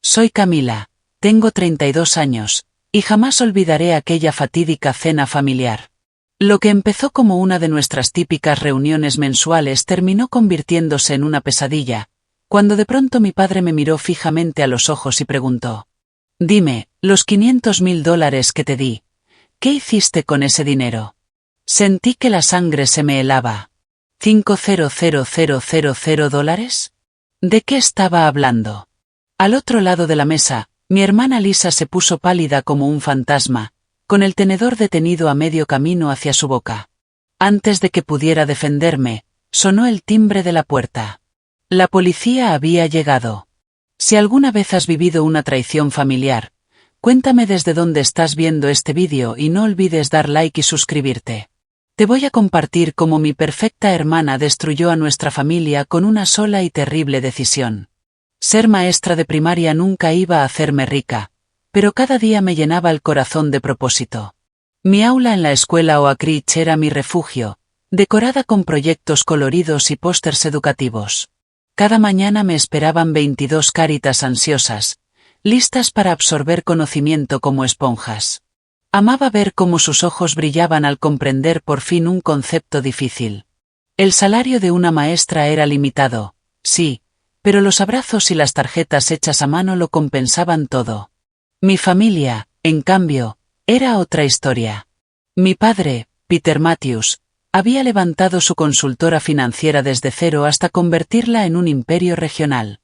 Soy Camila, tengo 32 años, y jamás olvidaré aquella fatídica cena familiar. Lo que empezó como una de nuestras típicas reuniones mensuales terminó convirtiéndose en una pesadilla, cuando de pronto mi padre me miró fijamente a los ojos y preguntó: «Dime, los $500.000 que te di, ¿qué hiciste con ese dinero?». Sentí que la sangre se me helaba. $500.000. ¿De qué estaba hablando? Al otro lado de la mesa, mi hermana Lisa se puso pálida como un fantasma, con el tenedor detenido a medio camino hacia su boca. Antes de que pudiera defenderme, sonó el timbre de la puerta. La policía había llegado. Si alguna vez has vivido una traición familiar, cuéntame desde dónde estás viendo este vídeo y no olvides dar like y suscribirte. Te voy a compartir cómo mi perfecta hermana destruyó a nuestra familia con una sola y terrible decisión. Ser maestra de primaria nunca iba a hacerme rica, pero cada día me llenaba el corazón de propósito. Mi aula en la escuela Oak Ridge era mi refugio, decorada con proyectos coloridos y pósters educativos. Cada mañana me esperaban 22 caritas ansiosas, listas para absorber conocimiento como esponjas. Amaba ver cómo sus ojos brillaban al comprender por fin un concepto difícil. El salario de una maestra era limitado, sí, pero los abrazos y las tarjetas hechas a mano lo compensaban todo. Mi familia, en cambio, era otra historia. Mi padre, Peter Matthews, había levantado su consultora financiera desde cero hasta convertirla en un imperio regional.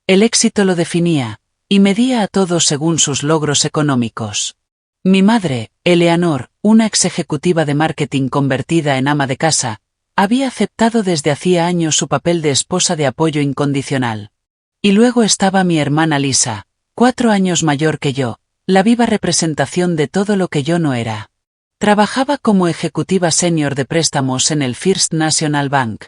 El éxito lo definía, y medía a todos según sus logros económicos. Mi madre, Eleanor, una ex ejecutiva de marketing convertida en ama de casa, había aceptado desde hacía años su papel de esposa de apoyo incondicional. Y luego estaba mi hermana Lisa, 4 años mayor que yo, la viva representación de todo lo que yo no era. Trabajaba como ejecutiva senior de préstamos en el First National Bank.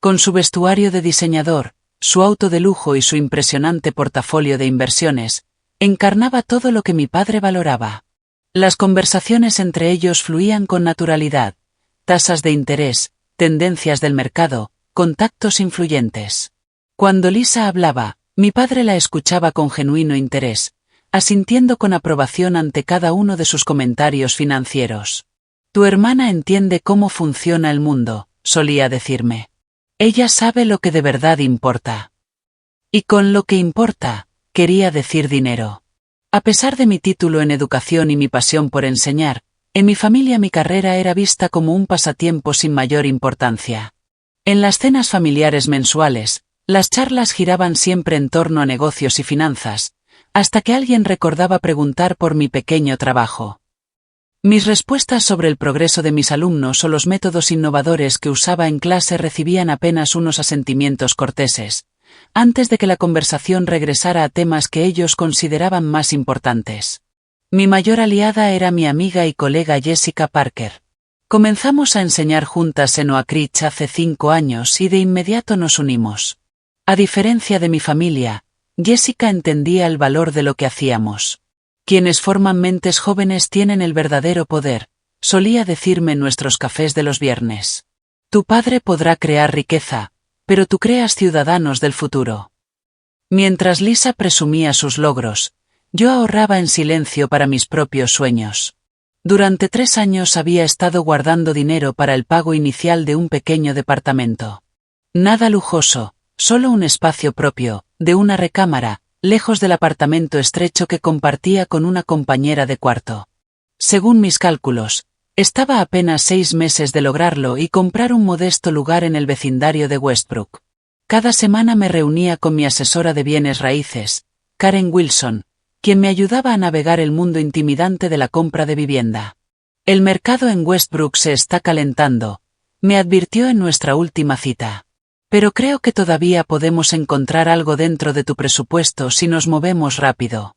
Con su vestuario de diseñador, su auto de lujo y su impresionante portafolio de inversiones, encarnaba todo lo que mi padre valoraba. Las conversaciones entre ellos fluían con naturalidad: tasas de interés, tendencias del mercado, contactos influyentes. Cuando Lisa hablaba, mi padre la escuchaba con genuino interés, asintiendo con aprobación ante cada uno de sus comentarios financieros. «Tu hermana entiende cómo funciona el mundo», solía decirme. «Ella sabe lo que de verdad importa». Y con lo que importa, quería decir dinero. A pesar de mi título en educación y mi pasión por enseñar, en mi familia mi carrera era vista como un pasatiempo sin mayor importancia. En las cenas familiares mensuales, las charlas giraban siempre en torno a negocios y finanzas, hasta que alguien recordaba preguntar por mi pequeño trabajo. Mis respuestas sobre el progreso de mis alumnos o los métodos innovadores que usaba en clase recibían apenas unos asentimientos corteses, antes de que la conversación regresara a temas que ellos consideraban más importantes. Mi mayor aliada era mi amiga y colega Jessica Parker. Comenzamos a enseñar juntas en Oak Ridge hace 5 años y de inmediato nos unimos. A diferencia de mi familia, Jessica entendía el valor de lo que hacíamos. «Quienes forman mentes jóvenes tienen el verdadero poder», solía decirme en nuestros cafés de los viernes. «Tu padre podrá crear riqueza, pero tú creas ciudadanos del futuro». Mientras Lisa presumía sus logros, yo ahorraba en silencio para mis propios sueños. Durante 3 años había estado guardando dinero para el pago inicial de un pequeño departamento. Nada lujoso, solo un espacio propio, de una recámara, lejos del apartamento estrecho que compartía con una compañera de cuarto. Según mis cálculos, estaba a apenas 6 meses de lograrlo y comprar un modesto lugar en el vecindario de Westbrook. Cada semana me reunía con mi asesora de bienes raíces, Karen Wilson, quien me ayudaba a navegar el mundo intimidante de la compra de vivienda. «El mercado en Westbrook se está calentando», me advirtió en nuestra última cita. «Pero creo que todavía podemos encontrar algo dentro de tu presupuesto si nos movemos rápido».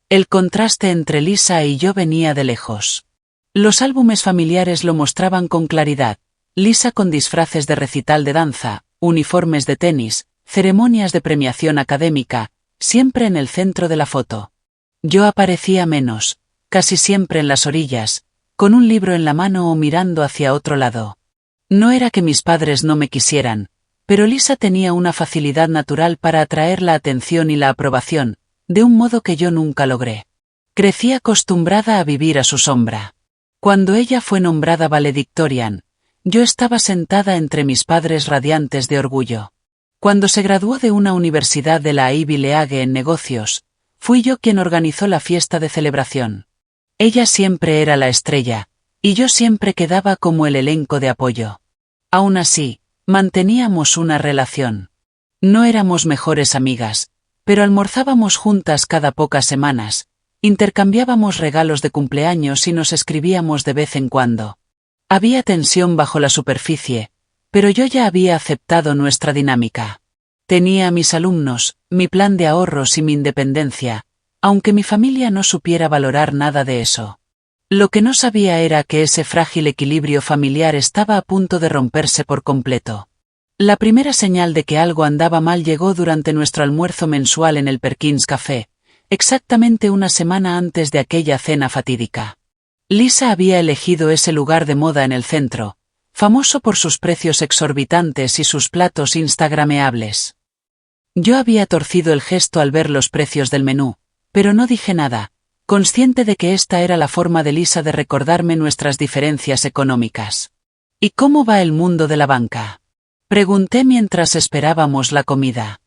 El contraste entre Lisa y yo venía de lejos. Los álbumes familiares lo mostraban con claridad: Lisa con disfraces de recital de danza, uniformes de tenis, ceremonias de premiación académica, siempre en el centro de la foto. Yo aparecía menos, casi siempre en las orillas, con un libro en la mano o mirando hacia otro lado. No era que mis padres no me quisieran, pero Lisa tenía una facilidad natural para atraer la atención y la aprobación, de un modo que yo nunca logré. Crecí acostumbrada a vivir a su sombra. Cuando ella fue nombrada valedictorian, yo estaba sentada entre mis padres radiantes de orgullo. Cuando se graduó de una universidad de la Ivy League en negocios, fui yo quien organizó la fiesta de celebración. Ella siempre era la estrella, y yo siempre quedaba como el elenco de apoyo. Aún así, manteníamos una relación. No éramos mejores amigas, pero almorzábamos juntas cada pocas semanas, intercambiábamos regalos de cumpleaños y nos escribíamos de vez en cuando. Había tensión bajo la superficie, pero yo ya había aceptado nuestra dinámica. Tenía a mis alumnos, mi plan de ahorros y mi independencia, aunque mi familia no supiera valorar nada de eso. Lo que no sabía era que ese frágil equilibrio familiar estaba a punto de romperse por completo. La primera señal de que algo andaba mal llegó durante nuestro almuerzo mensual en el Perkins Café, exactamente una semana antes de aquella cena fatídica. Lisa había elegido ese lugar de moda en el centro, famoso por sus precios exorbitantes y sus platos instagrameables. Yo había torcido el gesto al ver los precios del menú, pero no dije nada, consciente de que esta era la forma de Lisa de recordarme nuestras diferencias económicas. ¿Y cómo va el mundo de la banca?, pregunté mientras esperábamos la comida.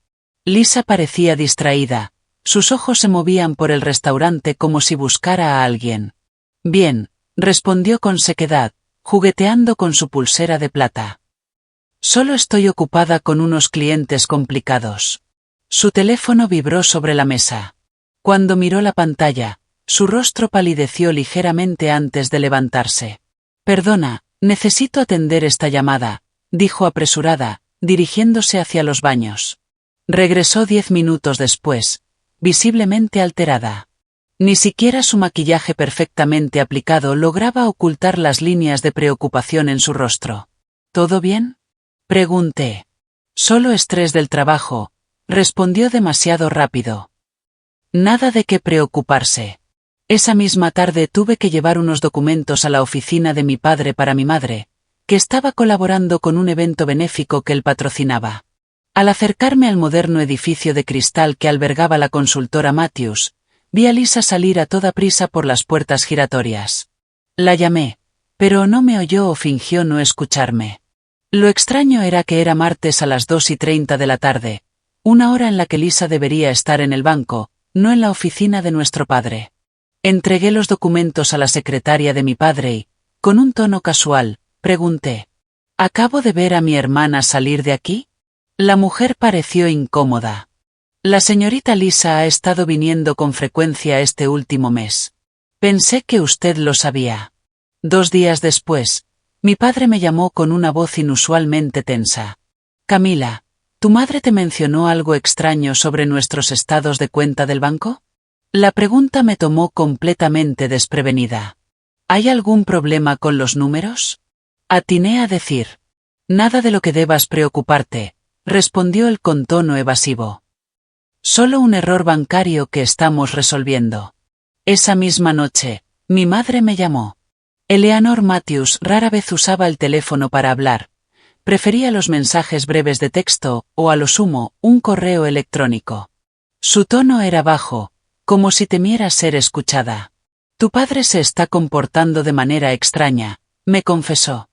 Lisa parecía distraída, sus ojos se movían por el restaurante como si buscara a alguien. Bien, respondió con sequedad, jugueteando con su pulsera de plata. Solo estoy ocupada con unos clientes complicados. Su teléfono vibró sobre la mesa. Cuando miró la pantalla, su rostro palideció ligeramente antes de levantarse. Perdona, necesito atender esta llamada, dijo apresurada, dirigiéndose hacia los baños. Regresó 10 minutos después, visiblemente alterada. Ni siquiera su maquillaje perfectamente aplicado lograba ocultar las líneas de preocupación en su rostro. ¿Todo bien?, pregunté. Solo estrés del trabajo, respondió demasiado rápido. Nada de qué preocuparse. Esa misma tarde tuve que llevar unos documentos a la oficina de mi padre para mi madre, que estaba colaborando con un evento benéfico que él patrocinaba. Al acercarme al moderno edificio de cristal que albergaba la consultora Matthews, vi a Lisa salir a toda prisa por las puertas giratorias. La llamé, pero no me oyó o fingió no escucharme. Lo extraño era que era martes a las 2:30 de la tarde, una hora en la que Lisa debería estar en el banco, no en la oficina de nuestro padre. Entregué los documentos a la secretaria de mi padre y, con un tono casual, pregunté: ¿acabo de ver a mi hermana salir de aquí? La mujer pareció incómoda. La señorita Lisa ha estado viniendo con frecuencia este último mes. Pensé que usted lo sabía. 2 días después, mi padre me llamó con una voz inusualmente tensa. Camila, ¿tu madre te mencionó algo extraño sobre nuestros estados de cuenta del banco? La pregunta me tomó completamente desprevenida. ¿Hay algún problema con los números?, atiné a decir. Nada de lo que debas preocuparte, respondió él con tono evasivo. Solo un error bancario que estamos resolviendo. Esa misma noche, mi madre me llamó. Eleanor Matthews rara vez usaba el teléfono para hablar. Prefería los mensajes breves de texto, o a lo sumo, un correo electrónico. Su tono era bajo, como si temiera ser escuchada. Tu padre se está comportando de manera extraña, me confesó.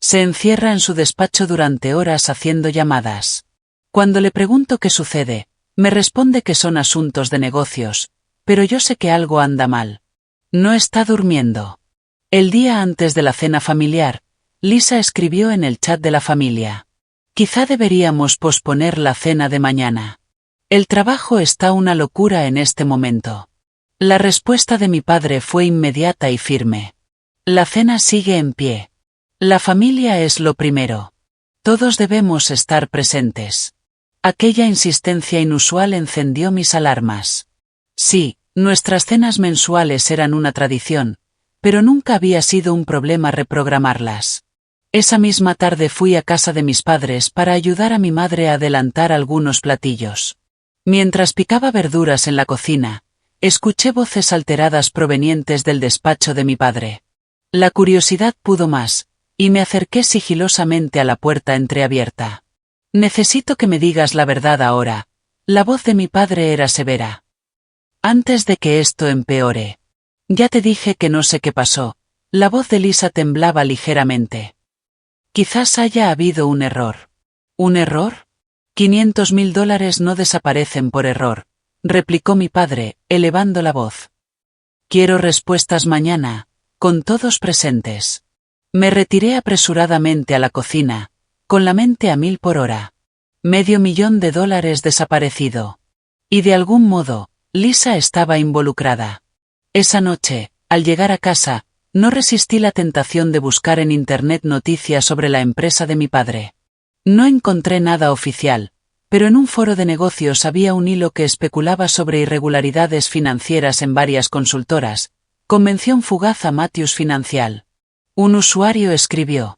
Se encierra en su despacho durante horas haciendo llamadas. Cuando le pregunto qué sucede, me responde que son asuntos de negocios, pero yo sé que algo anda mal. No está durmiendo. El día antes de la cena familiar, Lisa escribió en el chat de la familia: quizá deberíamos posponer la cena de mañana. El trabajo está una locura en este momento. La respuesta de mi padre fue inmediata y firme. La cena sigue en pie. La familia es lo primero. Todos debemos estar presentes. Aquella insistencia inusual encendió mis alarmas. Sí, nuestras cenas mensuales eran una tradición, pero nunca había sido un problema reprogramarlas. Esa misma tarde fui a casa de mis padres para ayudar a mi madre a adelantar algunos platillos. Mientras picaba verduras en la cocina, escuché voces alteradas provenientes del despacho de mi padre. La curiosidad pudo más, y me acerqué sigilosamente a la puerta entreabierta. Necesito que me digas la verdad ahora. La voz de mi padre era severa. Antes de que esto empeore. Ya te dije que no sé qué pasó. La voz de Lisa temblaba ligeramente. Quizás haya habido un error. ¿Un error? $500.000 no desaparecen por error, replicó mi padre, elevando la voz. Quiero respuestas mañana, con todos presentes. Me retiré apresuradamente a la cocina, con la mente a 1000 por hora. $500.000 desaparecido. Y de algún modo, Lisa estaba involucrada. Esa noche, al llegar a casa, no resistí la tentación de buscar en internet noticias sobre la empresa de mi padre. No encontré nada oficial, pero en un foro de negocios había un hilo que especulaba sobre irregularidades financieras en varias consultoras, con mención fugaz a Matthews Financial. Un usuario escribió: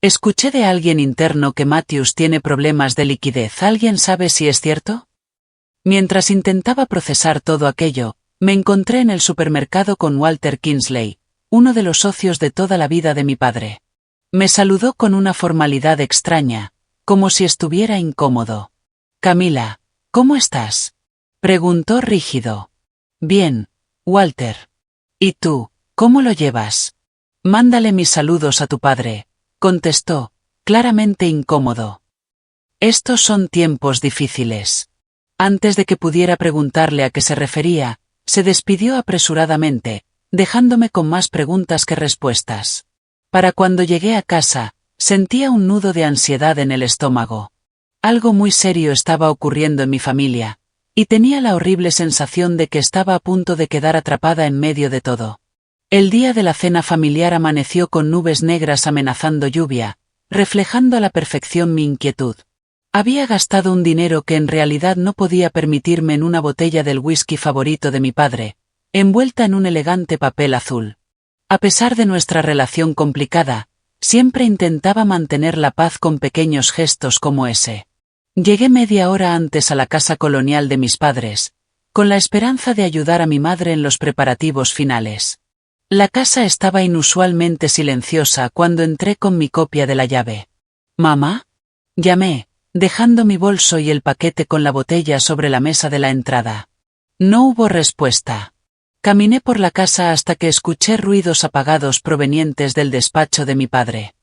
escuché de alguien interno que Matthews tiene problemas de liquidez. ¿Alguien sabe si es cierto? Mientras intentaba procesar todo aquello, me encontré en el supermercado con Walter Kingsley, uno de los socios de toda la vida de mi padre. Me saludó con una formalidad extraña, como si estuviera incómodo. Camila, ¿cómo estás? Preguntó rígido. Bien, Walter. ¿Y tú, cómo lo llevas? Mándale mis saludos a tu padre, contestó, claramente incómodo. Estos son tiempos difíciles. Antes de que pudiera preguntarle a qué se refería, se despidió apresuradamente, dejándome con más preguntas que respuestas. Para cuando llegué a casa, sentía un nudo de ansiedad en el estómago. Algo muy serio estaba ocurriendo en mi familia, y tenía la horrible sensación de que estaba a punto de quedar atrapada en medio de todo. El día de la cena familiar amaneció con nubes negras amenazando lluvia, reflejando a la perfección mi inquietud. Había gastado un dinero que en realidad no podía permitirme en una botella del whisky favorito de mi padre, envuelta en un elegante papel azul. A pesar de nuestra relación complicada, siempre intentaba mantener la paz con pequeños gestos como ese. Llegué media hora antes a la casa colonial de mis padres, con la esperanza de ayudar a mi madre en los preparativos finales. La casa estaba inusualmente silenciosa cuando entré con mi copia de la llave. ¿Mamá? Llamé, dejando mi bolso y el paquete con la botella sobre la mesa de la entrada. No hubo respuesta. Caminé por la casa hasta que escuché ruidos apagados provenientes del despacho de mi padre.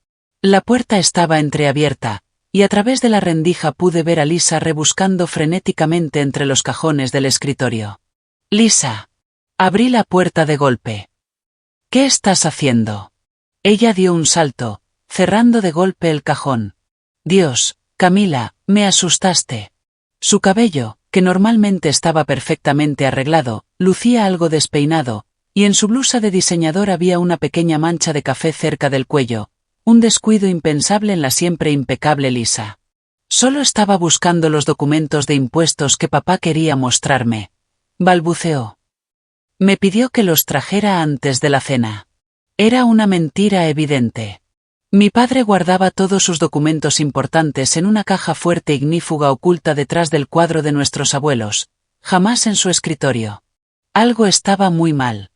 La puerta estaba entreabierta, y a través de la rendija pude ver a Lisa rebuscando frenéticamente entre los cajones del escritorio. Lisa. Abrí la puerta de golpe. ¿Qué estás haciendo? Ella dio un salto, cerrando de golpe el cajón. Dios, Camila, me asustaste. Su cabello, que normalmente estaba perfectamente arreglado, lucía algo despeinado, y en su blusa de diseñador había una pequeña mancha de café cerca del cuello, un descuido impensable en la siempre impecable Lisa. Solo estaba buscando los documentos de impuestos que papá quería mostrarme. Balbuceó. Me pidió que los trajera antes de la cena. Era una mentira evidente. Mi padre guardaba todos sus documentos importantes en una caja fuerte ignífuga oculta detrás del cuadro de nuestros abuelos, jamás en su escritorio. Algo estaba muy mal.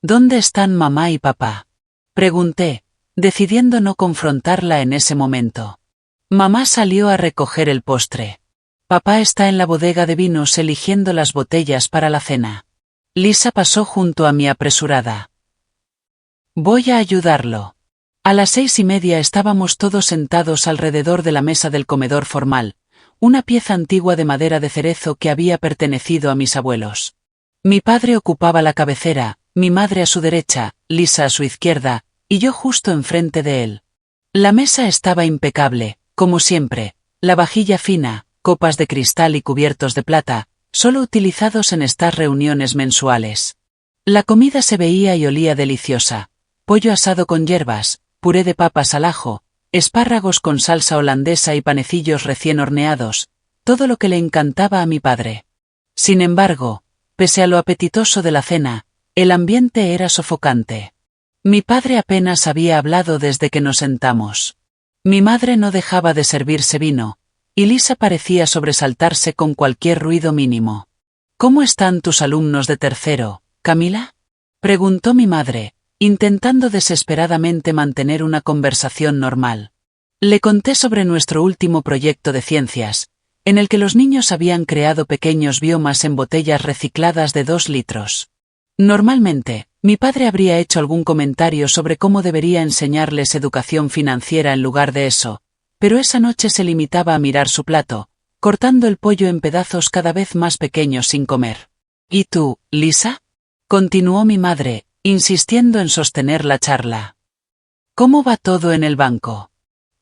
¿Dónde están mamá y papá? Pregunté, decidiendo no confrontarla en ese momento. Mamá salió a recoger el postre. Papá está en la bodega de vinos eligiendo las botellas para la cena. Lisa pasó junto a mí apresurada. Voy a ayudarlo. A las 6:30 estábamos todos sentados alrededor de la mesa del comedor formal, una pieza antigua de madera de cerezo que había pertenecido a mis abuelos. Mi padre ocupaba la cabecera, mi madre a su derecha, Lisa a su izquierda, y yo justo enfrente de él. La mesa estaba impecable, como siempre, la vajilla fina, copas de cristal y cubiertos de plata, solo utilizados en estas reuniones mensuales. La comida se veía y olía deliciosa: pollo asado con hierbas, puré de papas al ajo, espárragos con salsa holandesa y panecillos recién horneados, todo lo que le encantaba a mi padre. Sin embargo, pese a lo apetitoso de la cena, el ambiente era sofocante. Mi padre apenas había hablado desde que nos sentamos. Mi madre no dejaba de servirse vino, y Lisa parecía sobresaltarse con cualquier ruido mínimo. ¿Cómo están tus alumnos de tercero, Camila? Preguntó mi madre, intentando desesperadamente mantener una conversación normal. Le conté sobre nuestro último proyecto de ciencias, en el que los niños habían creado pequeños biomas en botellas recicladas de 2 litros. Normalmente, mi padre habría hecho algún comentario sobre cómo debería enseñarles educación financiera en lugar de eso, pero esa noche se limitaba a mirar su plato, cortando el pollo en pedazos cada vez más pequeños sin comer. ¿Y tú, Lisa? Continuó mi madre, insistiendo en sostener la charla. ¿Cómo va todo en el banco?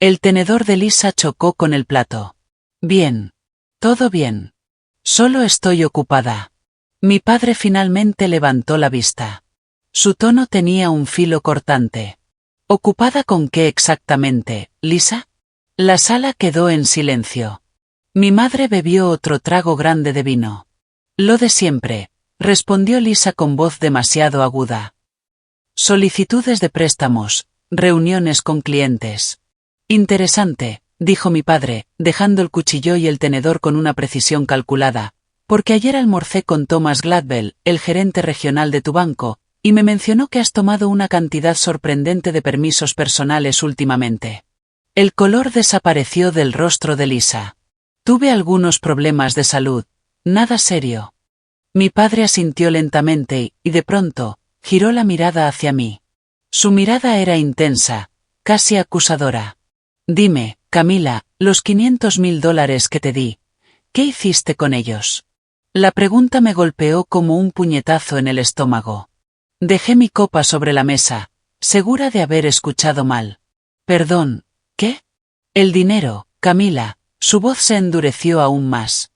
El tenedor de Lisa chocó con el plato. Bien. Todo bien. Solo estoy ocupada. Mi padre finalmente levantó la vista. Su tono tenía un filo cortante. ¿Ocupada con qué exactamente, Lisa? La sala quedó en silencio. Mi madre bebió otro trago grande de vino. Lo de siempre, respondió Lisa con voz demasiado aguda. Solicitudes de préstamos, reuniones con clientes. Interesante, dijo mi padre, dejando el cuchillo y el tenedor con una precisión calculada, porque ayer almorcé con Thomas Gladwell, el gerente regional de tu banco, y me mencionó que has tomado una cantidad sorprendente de permisos personales últimamente. El color desapareció del rostro de Lisa. Tuve algunos problemas de salud, nada serio. Mi padre asintió lentamente y, de pronto, giró la mirada hacia mí. Su mirada era intensa, casi acusadora. Dime, Camila, los $500.000 que te di, ¿qué hiciste con ellos? La pregunta me golpeó como un puñetazo en el estómago. Dejé mi copa sobre la mesa, segura de haber escuchado mal. Perdón, ¿qué? El dinero, Camila, su voz se endureció aún más.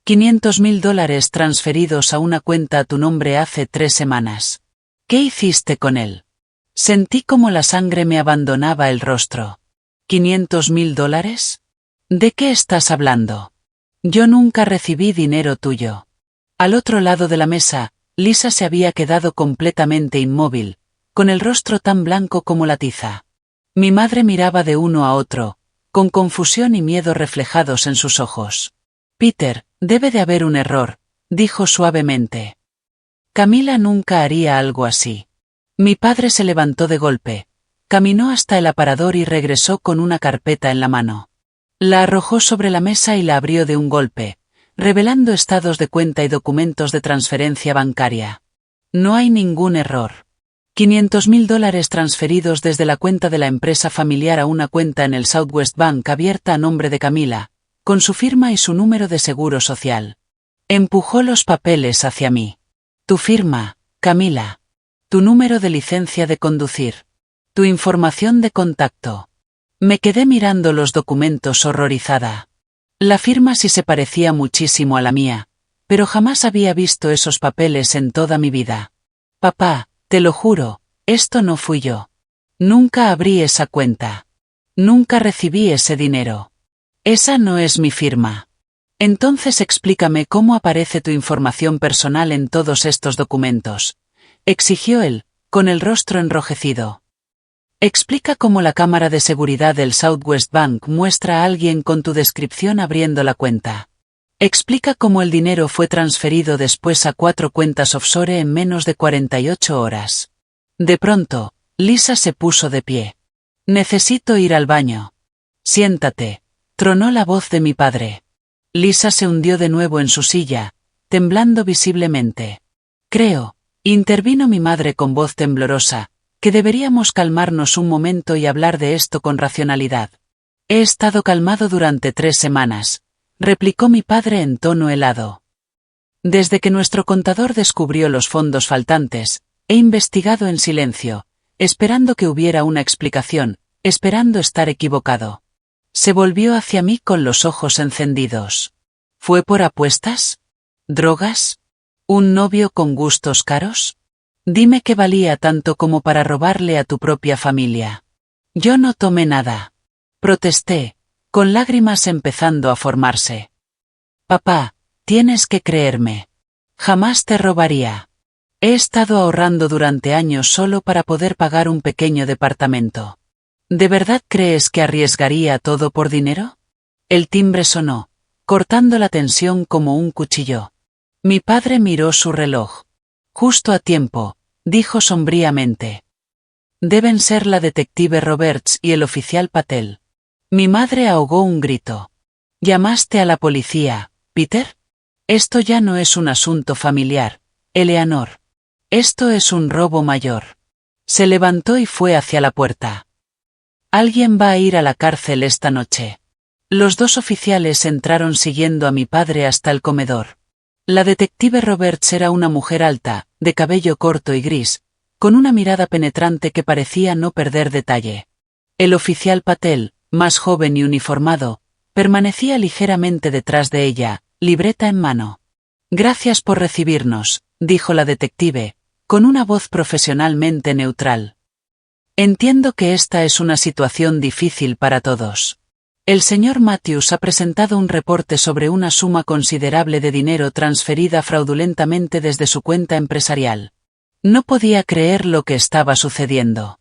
$500.000 transferidos a una cuenta a tu nombre hace 3 semanas. ¿Qué hiciste con él? Sentí como la sangre me abandonaba el rostro. ¿$500.000? ¿De qué estás hablando? Yo nunca recibí dinero tuyo. Al otro lado de la mesa, Lisa se había quedado completamente inmóvil, con el rostro tan blanco como la tiza. Mi madre miraba de uno a otro, con confusión y miedo reflejados en sus ojos. Peter, debe de haber un error, dijo suavemente. Camila nunca haría algo así. Mi padre se levantó de golpe, caminó hasta el aparador y regresó con una carpeta en la mano. La arrojó sobre la mesa y la abrió de un golpe, revelando estados de cuenta y documentos de transferencia bancaria. No hay ningún error. $500.000 transferidos desde la cuenta de la empresa familiar a una cuenta en el Southwest Bank abierta a nombre de Camila, con su firma y su número de seguro social. Empujó los papeles hacia mí. Tu firma, Camila. Tu número de licencia de conducir. Tu información de contacto. Me quedé mirando los documentos horrorizada. La firma sí se parecía muchísimo a la mía, pero jamás había visto esos papeles en toda mi vida. Papá, te lo juro, esto no fui yo. Nunca abrí esa cuenta. Nunca recibí ese dinero. Esa no es mi firma. Entonces explícame cómo aparece tu información personal en todos estos documentos, exigió él, con el rostro enrojecido. Explica cómo la cámara de seguridad del Southwest Bank muestra a alguien con tu descripción abriendo la cuenta. Explica cómo el dinero fue transferido después a 4 cuentas offshore en menos de 48 horas. De pronto, Lisa se puso de pie. Necesito ir al baño. Siéntate, tronó la voz de mi padre. Lisa se hundió de nuevo en su silla, temblando visiblemente. Creo, intervino mi madre con voz temblorosa, que deberíamos calmarnos un momento y hablar de esto con racionalidad. He estado calmado durante 3 semanas, replicó mi padre en tono helado. Desde que nuestro contador descubrió los fondos faltantes, he investigado en silencio, esperando que hubiera una explicación, esperando estar equivocado. Se volvió hacia mí con los ojos encendidos. ¿Fue por apuestas? ¿Drogas? ¿Un novio con gustos caros? Dime que valía tanto como para robarle a tu propia familia. Yo no tomé nada. Protesté, con lágrimas empezando a formarse. Papá, tienes que creerme. Jamás te robaría. He estado ahorrando durante años solo para poder pagar un pequeño departamento. ¿De verdad crees que arriesgaría todo por dinero? El timbre sonó, cortando la tensión como un cuchillo. Mi padre miró su reloj. Justo a tiempo, dijo sombríamente. Deben ser la detective Roberts y el oficial Patel. Mi madre ahogó un grito. ¿Llamaste a la policía, Peter? Esto ya no es un asunto familiar, Eleanor. Esto es un robo mayor. Se levantó y fue hacia la puerta. Alguien va a ir a la cárcel esta noche. Los dos oficiales entraron siguiendo a mi padre hasta el comedor. La detective Roberts era una mujer alta, de cabello corto y gris, con una mirada penetrante que parecía no perder detalle. El oficial Patel, más joven y uniformado, permanecía ligeramente detrás de ella, libreta en mano. Gracias por recibirnos, dijo la detective, con una voz profesionalmente neutral. Entiendo que esta es una situación difícil para todos. El señor Matthews ha presentado un reporte sobre una suma considerable de dinero transferida fraudulentamente desde su cuenta empresarial. No podía creer lo que estaba sucediendo.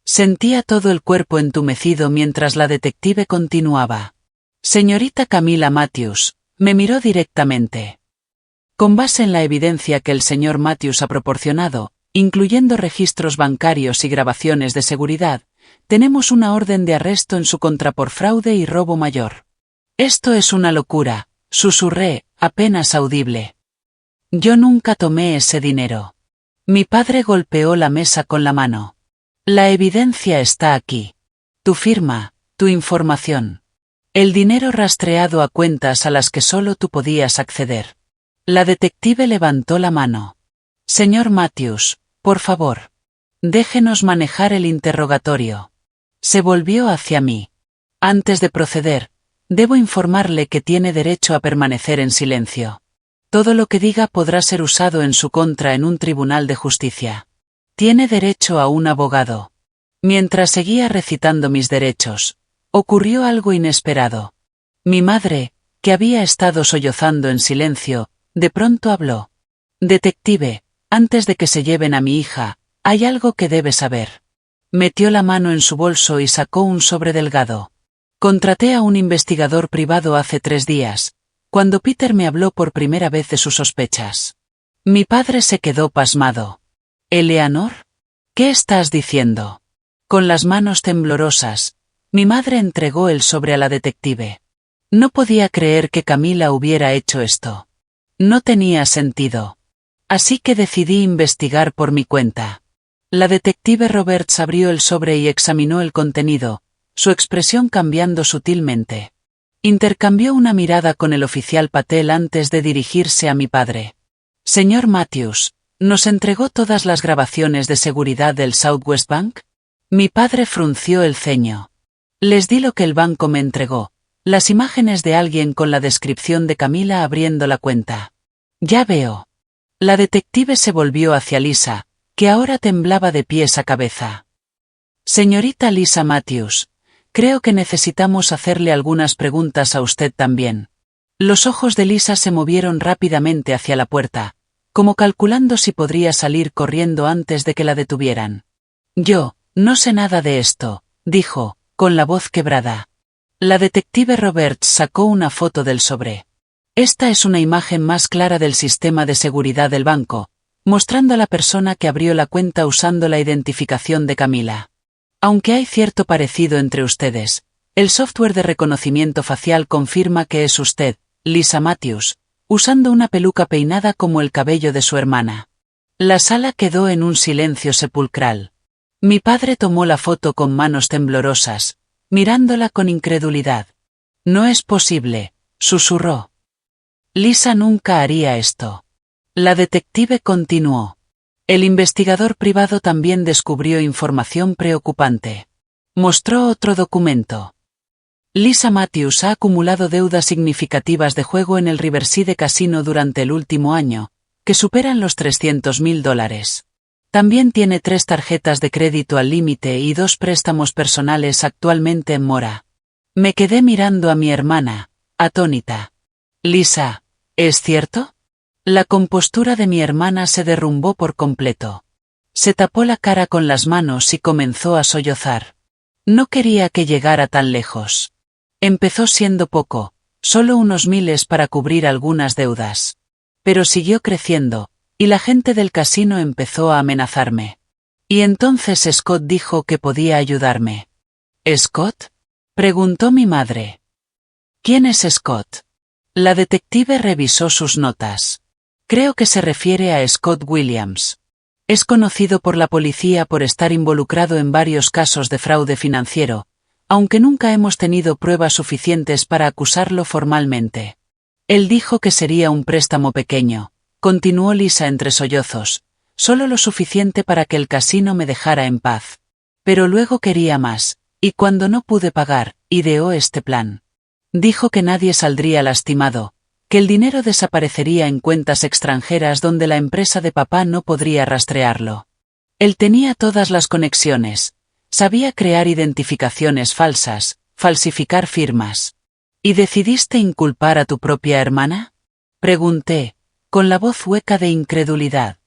Sentía todo el cuerpo entumecido mientras la detective continuaba. Señorita Camila Matthews, me miró directamente. Con base en la evidencia que el señor Matthews ha proporcionado, incluyendo registros bancarios y grabaciones de seguridad, tenemos una orden de arresto en su contra por fraude y robo mayor. Esto es una locura, susurré, apenas audible. Yo nunca tomé ese dinero. Mi padre golpeó la mesa con la mano. La evidencia está aquí. Tu firma, tu información. El dinero rastreado a cuentas a las que solo tú podías acceder. La detective levantó la mano. Señor Matthews, por favor. Déjenos manejar el interrogatorio. Se volvió hacia mí. Antes de proceder, debo informarle que tiene derecho a permanecer en silencio. Todo lo que diga podrá ser usado en su contra en un tribunal de justicia. Tiene derecho a un abogado. Mientras seguía recitando mis derechos, ocurrió algo inesperado. Mi madre, que había estado sollozando en silencio, de pronto habló. Detective, antes de que se lleven a mi hija, hay algo que debe saber. Metió la mano en su bolso y sacó un sobre delgado. Contraté a un investigador privado hace 3 días, cuando Peter me habló por primera vez de sus sospechas. Mi padre se quedó pasmado. ¿Eleanor? ¿Qué estás diciendo? Con las manos temblorosas, mi madre entregó el sobre a la detective. No podía creer que Camila hubiera hecho esto. No tenía sentido. Así que decidí investigar por mi cuenta. La detective Roberts abrió el sobre y examinó el contenido, su expresión cambiando sutilmente. Intercambió una mirada con el oficial Patel antes de dirigirse a mi padre. Señor Matthews, ¿nos entregó todas las grabaciones de seguridad del Southwest Bank? Mi padre frunció el ceño. Les di lo que el banco me entregó, las imágenes de alguien con la descripción de Camila abriendo la cuenta. Ya veo. La detective se volvió hacia Lisa, que ahora temblaba de pies a cabeza. Señorita Lisa Matthews, creo que necesitamos hacerle algunas preguntas a usted también. Los ojos de Lisa se movieron rápidamente hacia la puerta, como calculando si podría salir corriendo antes de que la detuvieran. Yo, no sé nada de esto, dijo, con la voz quebrada. La detective Roberts sacó una foto del sobre. Esta es una imagen más clara del sistema de seguridad del banco, mostrando a la persona que abrió la cuenta usando la identificación de Camila. Aunque hay cierto parecido entre ustedes, el software de reconocimiento facial confirma que es usted, Lisa Matthews, usando una peluca peinada como el cabello de su hermana. La sala quedó en un silencio sepulcral. Mi padre tomó la foto con manos temblorosas, mirándola con incredulidad. No es posible, susurró. Lisa nunca haría esto. La detective continuó. El investigador privado también descubrió información preocupante. Mostró otro documento. Lisa Matthews ha acumulado deudas significativas de juego en el Riverside Casino durante el último año, que superan los $300.000. También tiene 3 tarjetas de crédito al límite y 2 préstamos personales actualmente en mora. Me quedé mirando a mi hermana, atónita. Lisa, ¿es cierto? La compostura de mi hermana se derrumbó por completo. Se tapó la cara con las manos y comenzó a sollozar. No quería que llegara tan lejos. Empezó siendo poco, solo unos miles para cubrir algunas deudas. Pero siguió creciendo, y la gente del casino empezó a amenazarme. Y entonces Scott dijo que podía ayudarme. ¿Scott? Preguntó mi madre. ¿Quién es Scott? La detective revisó sus notas. Creo que se refiere a Scott Williams. Es conocido por la policía por estar involucrado en varios casos de fraude financiero, aunque nunca hemos tenido pruebas suficientes para acusarlo formalmente. Él dijo que sería un préstamo pequeño, continuó Lisa entre sollozos, solo lo suficiente para que el casino me dejara en paz. Pero luego quería más, y cuando no pude pagar, ideó este plan. Dijo que nadie saldría lastimado, que el dinero desaparecería en cuentas extranjeras donde la empresa de papá no podría rastrearlo. Él tenía todas las conexiones, sabía crear identificaciones falsas, falsificar firmas. ¿Y decidiste inculpar a tu propia hermana? Pregunté, con la voz hueca de incredulidad.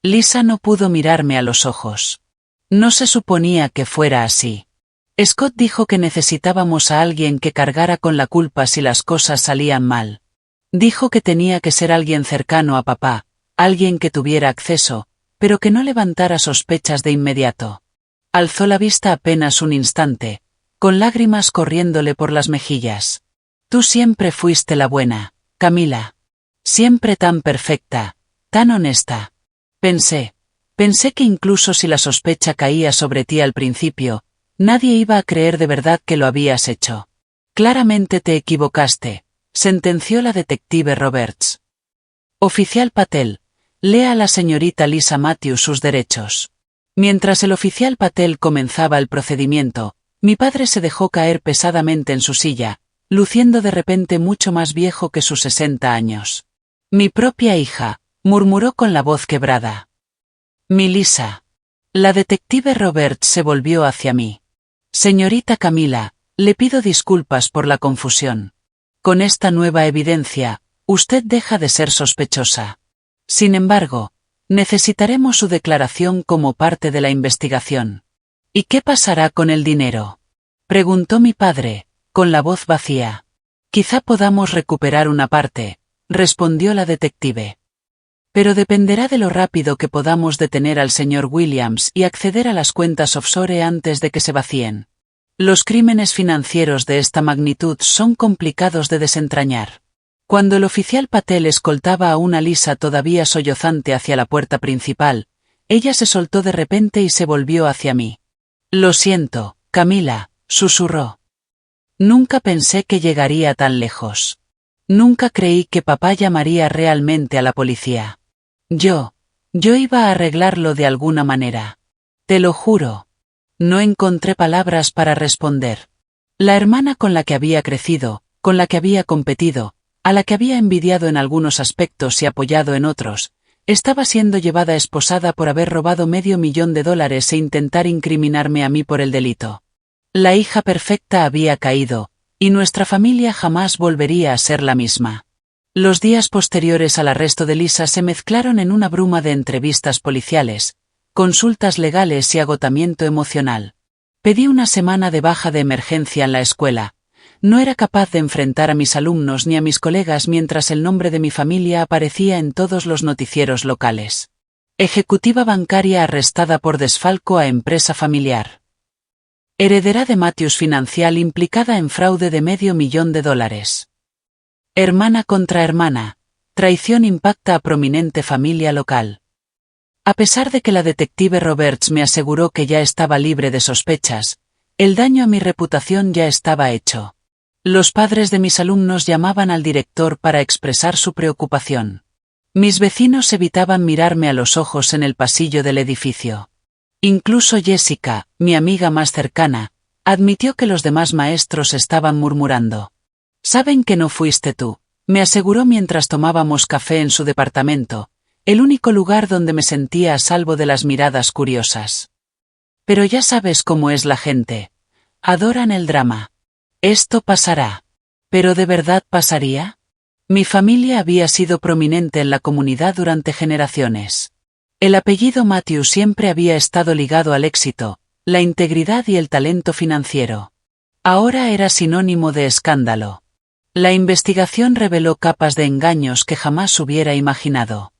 Lisa no pudo mirarme a los ojos. No se suponía que fuera así. Scott dijo que necesitábamos a alguien que cargara con la culpa si las cosas salían mal. Dijo que tenía que ser alguien cercano a papá, alguien que tuviera acceso, pero que no levantara sospechas de inmediato. Alzó la vista apenas un instante, con lágrimas corriéndole por las mejillas. Tú siempre fuiste la buena, Camila. Siempre tan perfecta, tan honesta. Pensé que incluso si la sospecha caía sobre ti al principio, nadie iba a creer de verdad que lo habías hecho. Claramente te equivocaste, sentenció la detective Roberts. Oficial Patel, lea a la señorita Lisa Matthews sus derechos. Mientras el oficial Patel comenzaba el procedimiento, mi padre se dejó caer pesadamente en su silla, luciendo de repente mucho más viejo que sus 60 años. Mi propia hija, murmuró con la voz quebrada. Mi Lisa. La detective Roberts se volvió hacia mí. Señorita Camila, le pido disculpas por la confusión. Con esta nueva evidencia, usted deja de ser sospechosa. Sin embargo, necesitaremos su declaración como parte de la investigación. ¿Y qué pasará con el dinero? Preguntó mi padre, con la voz vacía. Quizá podamos recuperar una parte, respondió la detective. Pero dependerá de lo rápido que podamos detener al señor Williams y acceder a las cuentas offshore antes de que se vacíen. Los crímenes financieros de esta magnitud son complicados de desentrañar. Cuando el oficial Patel escoltaba a una Lisa todavía sollozante hacia la puerta principal, ella se soltó de repente y se volvió hacia mí. Lo siento, Camila, susurró. Nunca pensé que llegaría tan lejos. Nunca creí que papá llamaría realmente a la policía. Yo iba a arreglarlo de alguna manera. Te lo juro. No encontré palabras para responder. La hermana con la que había crecido, con la que había competido, a la que había envidiado en algunos aspectos y apoyado en otros, estaba siendo llevada esposada por haber robado $500,000 e intentar incriminarme a mí por el delito. La hija perfecta había caído, y nuestra familia jamás volvería a ser la misma. Los días posteriores al arresto de Lisa se mezclaron en una bruma de entrevistas policiales, consultas legales y agotamiento emocional. Pedí una semana de baja de emergencia en la escuela. No era capaz de enfrentar a mis alumnos ni a mis colegas mientras el nombre de mi familia aparecía en todos los noticieros locales. Ejecutiva bancaria arrestada por desfalco a empresa familiar. Heredera de Matthews Financial implicada en fraude de $500,000. Hermana contra hermana. Traición impacta a prominente familia local. A pesar de que la detective Roberts me aseguró que ya estaba libre de sospechas, el daño a mi reputación ya estaba hecho. Los padres de mis alumnos llamaban al director para expresar su preocupación. Mis vecinos evitaban mirarme a los ojos en el pasillo del edificio. Incluso Jessica, mi amiga más cercana, admitió que los demás maestros estaban murmurando. «Saben que no fuiste tú», me aseguró mientras tomábamos café en su departamento, el único lugar donde me sentía a salvo de las miradas curiosas. Pero ya sabes cómo es la gente. Adoran el drama. Esto pasará. ¿Pero de verdad pasaría? Mi familia había sido prominente en la comunidad durante generaciones. El apellido Matthews siempre había estado ligado al éxito, la integridad y el talento financiero. Ahora era sinónimo de escándalo. La investigación reveló capas de engaños que jamás hubiera imaginado.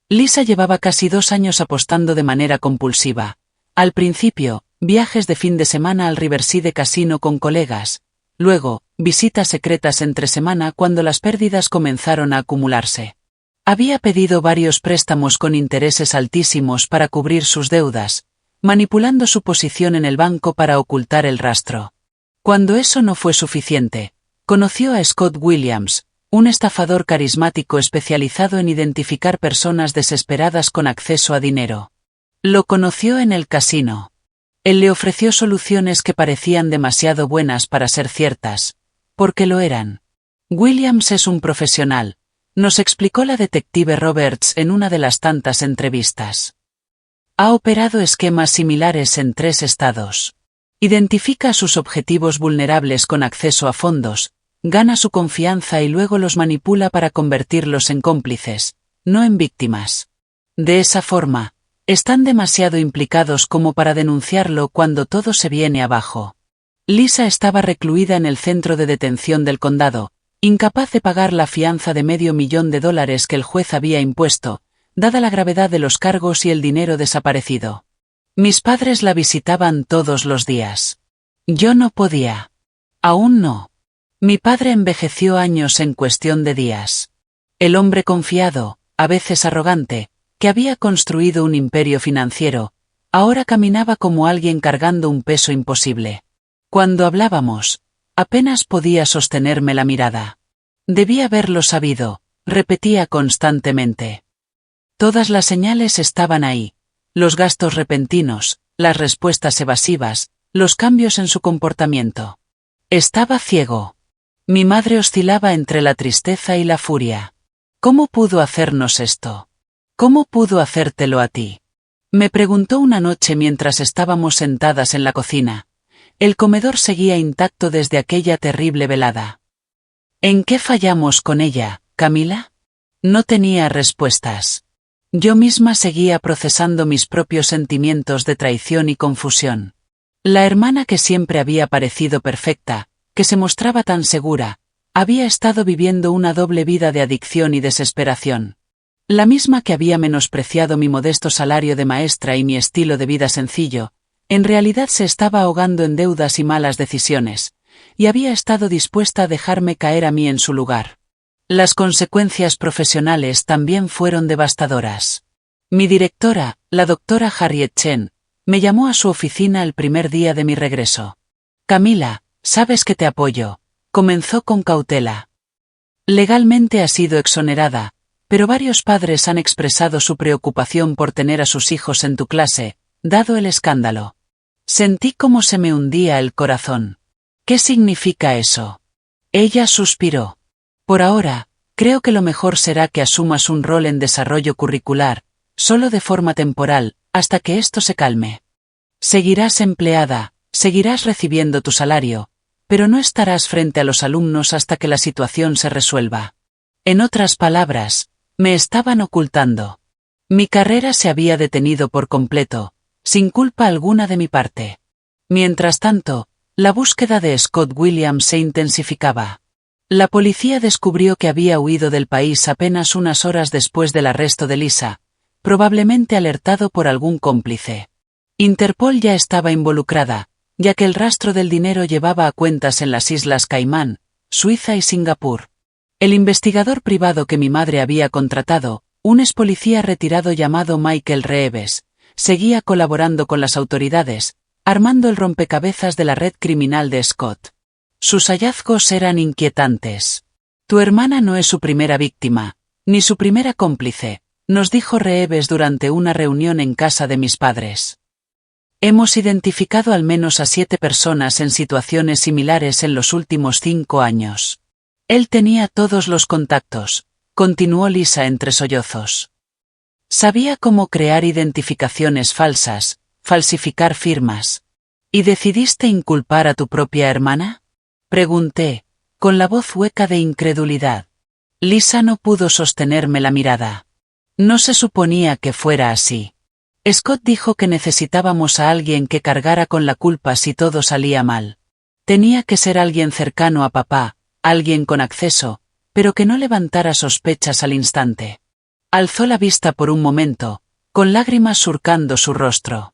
Lisa llevaba casi 2 años apostando de manera compulsiva. Al principio, viajes de fin de semana al Riverside Casino con colegas. Luego, visitas secretas entre semana cuando las pérdidas comenzaron a acumularse. Había pedido varios préstamos con intereses altísimos para cubrir sus deudas, manipulando su posición en el banco para ocultar el rastro. Cuando eso no fue suficiente, conoció a Scott Williams, un estafador carismático especializado en identificar personas desesperadas con acceso a dinero. Lo conoció en el casino. Él le ofreció soluciones que parecían demasiado buenas para ser ciertas, porque lo eran. Williams es un profesional, nos explicó la detective Roberts en una de las tantas entrevistas. Ha operado esquemas similares en 3 estados. Identifica a sus objetivos vulnerables con acceso a fondos, gana su confianza y luego los manipula para convertirlos en cómplices, no en víctimas. De esa forma, están demasiado implicados como para denunciarlo cuando todo se viene abajo. Lisa estaba recluida en el centro de detención del condado, incapaz de pagar la fianza de $500,000 que el juez había impuesto, dada la gravedad de los cargos y el dinero desaparecido. Mis padres la visitaban todos los días. Yo no podía. Aún no. Mi padre envejeció años en cuestión de días. El hombre confiado, a veces arrogante, que había construido un imperio financiero, ahora caminaba como alguien cargando un peso imposible. Cuando hablábamos, apenas podía sostenerme la mirada. Debía haberlo sabido, repetía constantemente. Todas las señales estaban ahí. Los gastos repentinos, las respuestas evasivas, los cambios en su comportamiento. Estaba ciego. Mi madre oscilaba entre la tristeza y la furia. ¿Cómo pudo hacernos esto? ¿Cómo pudo hacértelo a ti? Me preguntó una noche mientras estábamos sentadas en la cocina. El comedor seguía intacto desde aquella terrible velada. ¿En qué fallamos con ella, Camila? No tenía respuestas. Yo misma seguía procesando mis propios sentimientos de traición y confusión. La hermana que siempre había parecido perfecta, que se mostraba tan segura, había estado viviendo una doble vida de adicción y desesperación. La misma que había menospreciado mi modesto salario de maestra y mi estilo de vida sencillo, en realidad se estaba ahogando en deudas y malas decisiones, y había estado dispuesta a dejarme caer a mí en su lugar. Las consecuencias profesionales también fueron devastadoras. Mi directora, la doctora Harriet Chen, me llamó a su oficina el primer día de mi regreso. Camila, sabes que te apoyo, comenzó con cautela. Legalmente has sido exonerada, pero varios padres han expresado su preocupación por tener a sus hijos en tu clase, dado el escándalo. Sentí cómo se me hundía el corazón. ¿Qué significa eso? Ella suspiró. Por ahora, creo que lo mejor será que asumas un rol en desarrollo curricular, solo de forma temporal, hasta que esto se calme. Seguirás empleada, seguirás recibiendo tu salario, pero no estarás frente a los alumnos hasta que la situación se resuelva. En otras palabras, me estaban ocultando. Mi carrera se había detenido por completo, sin culpa alguna de mi parte. Mientras tanto, la búsqueda de Scott Williams se intensificaba. La policía descubrió que había huido del país apenas unas horas después del arresto de Lisa, probablemente alertado por algún cómplice. Interpol ya estaba involucrada, ya que el rastro del dinero llevaba a cuentas en las Islas Caimán, Suiza y Singapur. El investigador privado que mi madre había contratado, un ex policía retirado llamado Michael Reeves, seguía colaborando con las autoridades, armando el rompecabezas de la red criminal de Scott. Sus hallazgos eran inquietantes. Tu hermana no es su primera víctima, ni su primera cómplice, nos dijo Reeves durante una reunión en casa de mis padres. Hemos identificado al menos a 7 personas en situaciones similares en los últimos 5 años. Él tenía todos los contactos, continuó Lisa entre sollozos. Sabía cómo crear identificaciones falsas, falsificar firmas. ¿Y decidiste inculpar a tu propia hermana? Pregunté, con la voz hueca de incredulidad. Lisa no pudo sostenerme la mirada. No se suponía que fuera así. Scott dijo que necesitábamos a alguien que cargara con la culpa si todo salía mal. Tenía que ser alguien cercano a papá, alguien con acceso, pero que no levantara sospechas al instante. Alzó la vista por un momento, con lágrimas surcando su rostro.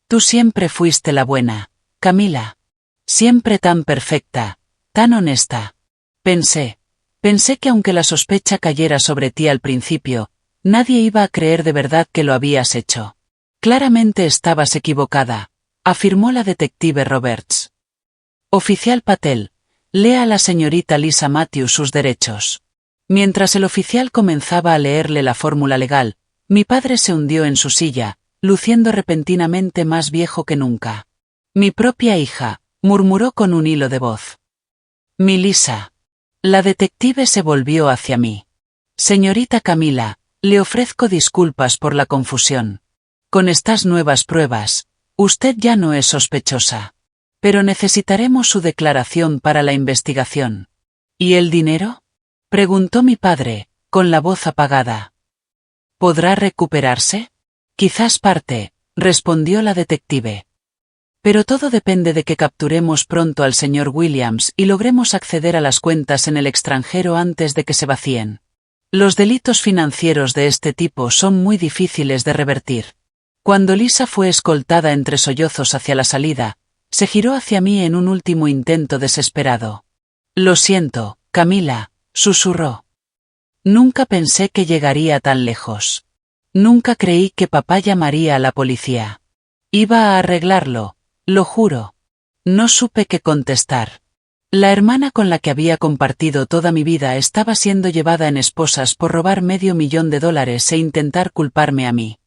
Tú siempre fuiste la buena, Camila. Siempre tan perfecta, Tan honesta. Pensé que aunque la sospecha cayera sobre ti al principio, nadie iba a creer de verdad que lo habías hecho. Claramente estabas equivocada, afirmó la detective Roberts. Oficial Patel, lea a la señorita Lisa Matthews sus derechos. Mientras el oficial comenzaba a leerle la fórmula legal, mi padre se hundió en su silla, luciendo repentinamente más viejo que nunca. Mi propia hija, murmuró con un hilo de voz. Mi Lisa. La detective se volvió hacia mí. Señorita Camila, le ofrezco disculpas por la confusión. Con estas nuevas pruebas, usted ya no es sospechosa. Pero necesitaremos su declaración para la investigación. ¿Y el dinero? Preguntó mi padre, con la voz apagada. ¿Podrá recuperarse? Quizás parte, respondió la detective. Pero todo depende de que capturemos pronto al señor Williams y logremos acceder a las cuentas en el extranjero antes de que se vacíen. Los delitos financieros de este tipo son muy difíciles de revertir. Cuando Lisa fue escoltada entre sollozos hacia la salida, se giró hacia mí en un último intento desesperado. Lo siento, Camila, susurró. Nunca pensé que llegaría tan lejos. Nunca creí que papá llamaría a la policía. Iba a arreglarlo. Lo juro. No supe qué contestar. La hermana con la que había compartido toda mi vida estaba siendo llevada en esposas por robar $500,000 e intentar culparme a mí.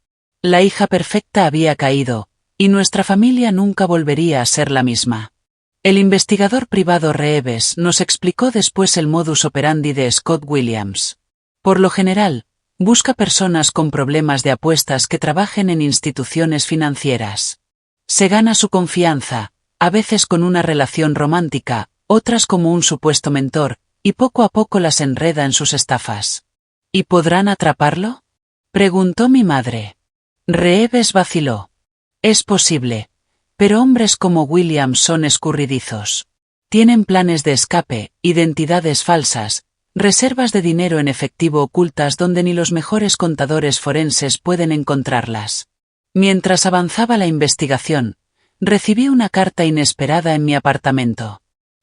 La hija perfecta había caído, y nuestra familia nunca volvería a ser la misma. El investigador privado Reeves nos explicó después el modus operandi de Scott Williams. Por lo general, busca personas con problemas de apuestas que trabajen en instituciones financieras. Se gana su confianza, a veces con una relación romántica, otras como un supuesto mentor, y poco a poco las enreda en sus estafas. ¿Y podrán atraparlo? Preguntó mi madre. Reeves vaciló. Es posible, pero hombres como Williams son escurridizos. Tienen planes de escape, identidades falsas, reservas de dinero en efectivo ocultas donde ni los mejores contadores forenses pueden encontrarlas. Mientras avanzaba la investigación, recibí una carta inesperada en mi apartamento.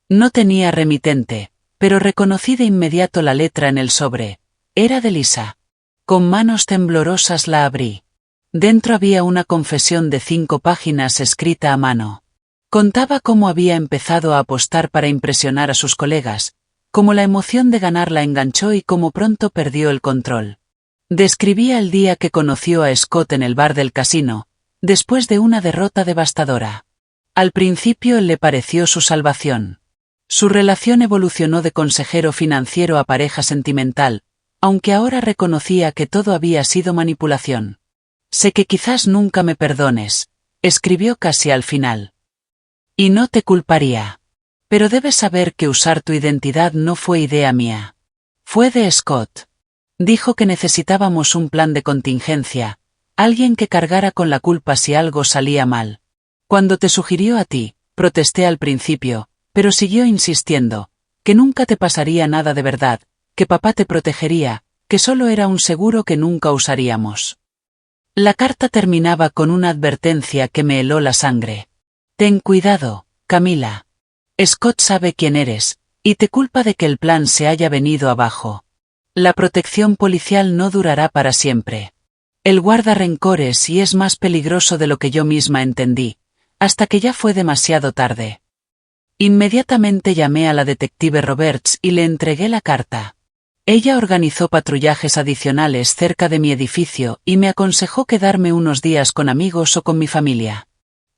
No tenía remitente, pero reconocí de inmediato la letra en el sobre. Era de Lisa. Con manos temblorosas la abrí. Dentro había una confesión de 5 páginas escrita a mano. Contaba cómo había empezado a apostar para impresionar a sus colegas, cómo la emoción de ganar la enganchó y cómo pronto perdió el control. Describía el día que conoció a Scott en el bar del casino, después de una derrota devastadora. Al principio le pareció su salvación. Su relación evolucionó de consejero financiero a pareja sentimental, aunque ahora reconocía que todo había sido manipulación. Sé que quizás nunca me perdones, escribió casi al final. Y no te culparía. Pero debes saber que usar tu identidad no fue idea mía. Fue de Scott. Dijo que necesitábamos un plan de contingencia, alguien que cargara con la culpa si algo salía mal. Cuando te sugirió a ti, protesté al principio, pero siguió insistiendo, que nunca te pasaría nada de verdad, que papá te protegería, que solo era un seguro que nunca usaríamos. La carta terminaba con una advertencia que me heló la sangre. Ten cuidado, Camila. Scott sabe quién eres, y te culpa de que el plan se haya venido abajo. La protección policial no durará para siempre. Él guarda rencores y es más peligroso de lo que yo misma entendí, hasta que ya fue demasiado tarde. Inmediatamente llamé a la detective Roberts y le entregué la carta. Ella organizó patrullajes adicionales cerca de mi edificio y me aconsejó quedarme unos días con amigos o con mi familia.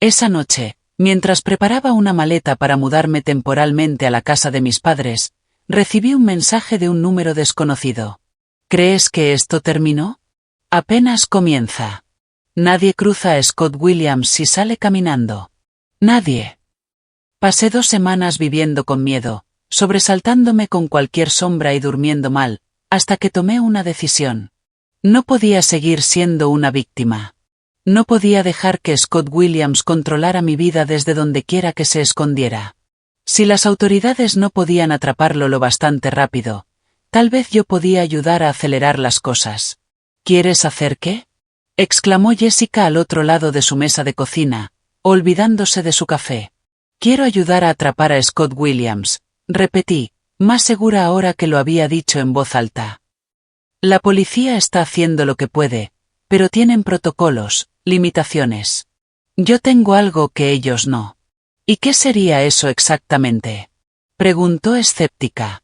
Esa noche, mientras preparaba una maleta para mudarme temporalmente a la casa de mis padres, recibí un mensaje de un número desconocido. ¿Crees que esto terminó? Apenas comienza. Nadie cruza a Scott Williams si sale caminando. Nadie. Pasé 2 semanas viviendo con miedo, sobresaltándome con cualquier sombra y durmiendo mal, hasta que tomé una decisión. No podía seguir siendo una víctima. No podía dejar que Scott Williams controlara mi vida desde donde quiera que se escondiera. Si las autoridades no podían atraparlo lo bastante rápido, tal vez yo podía ayudar a acelerar las cosas. ¿Quieres hacer qué? Exclamó Jessica al otro lado de su mesa de cocina, olvidándose de su café. Quiero ayudar a atrapar a Scott Williams, repetí, más segura ahora que lo había dicho en voz alta. La policía está haciendo lo que puede, pero tienen protocolos, limitaciones. Yo tengo algo que ellos no. ¿Y qué sería eso exactamente? Preguntó escéptica.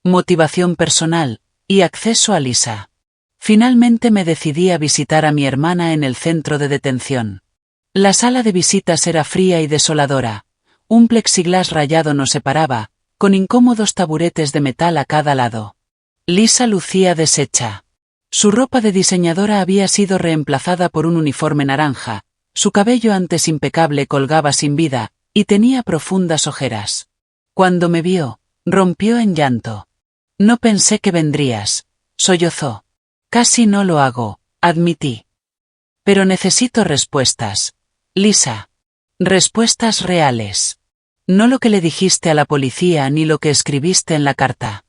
Motivación personal, y acceso a Lisa. Finalmente me decidí a visitar a mi hermana en el centro de detención. La sala de visitas era fría y desoladora. Un plexiglás rayado nos separaba, con incómodos taburetes de metal a cada lado. Lisa lucía deshecha. Su ropa de diseñadora había sido reemplazada por un uniforme naranja, su cabello antes impecable colgaba sin vida, y tenía profundas ojeras. Cuando me vio, rompió en llanto. No pensé que vendrías, sollozó. Casi no lo hago, admití. Pero necesito respuestas, Lisa. Respuestas reales. No lo que le dijiste a la policía ni lo que escribiste en la carta.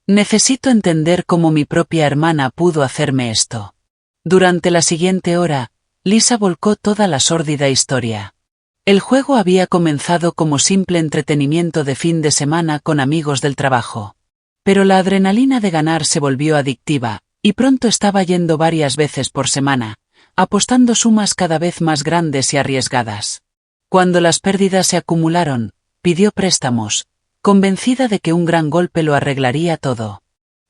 Necesito entender cómo mi propia hermana pudo hacerme esto. Durante la siguiente hora, Lisa volcó toda la sórdida historia. El juego había comenzado como simple entretenimiento de fin de semana con amigos del trabajo. Pero la adrenalina de ganar se volvió adictiva, y pronto estaba yendo varias veces por semana, apostando sumas cada vez más grandes y arriesgadas. Cuando las pérdidas se acumularon, pidió préstamos, convencida de que un gran golpe lo arreglaría todo.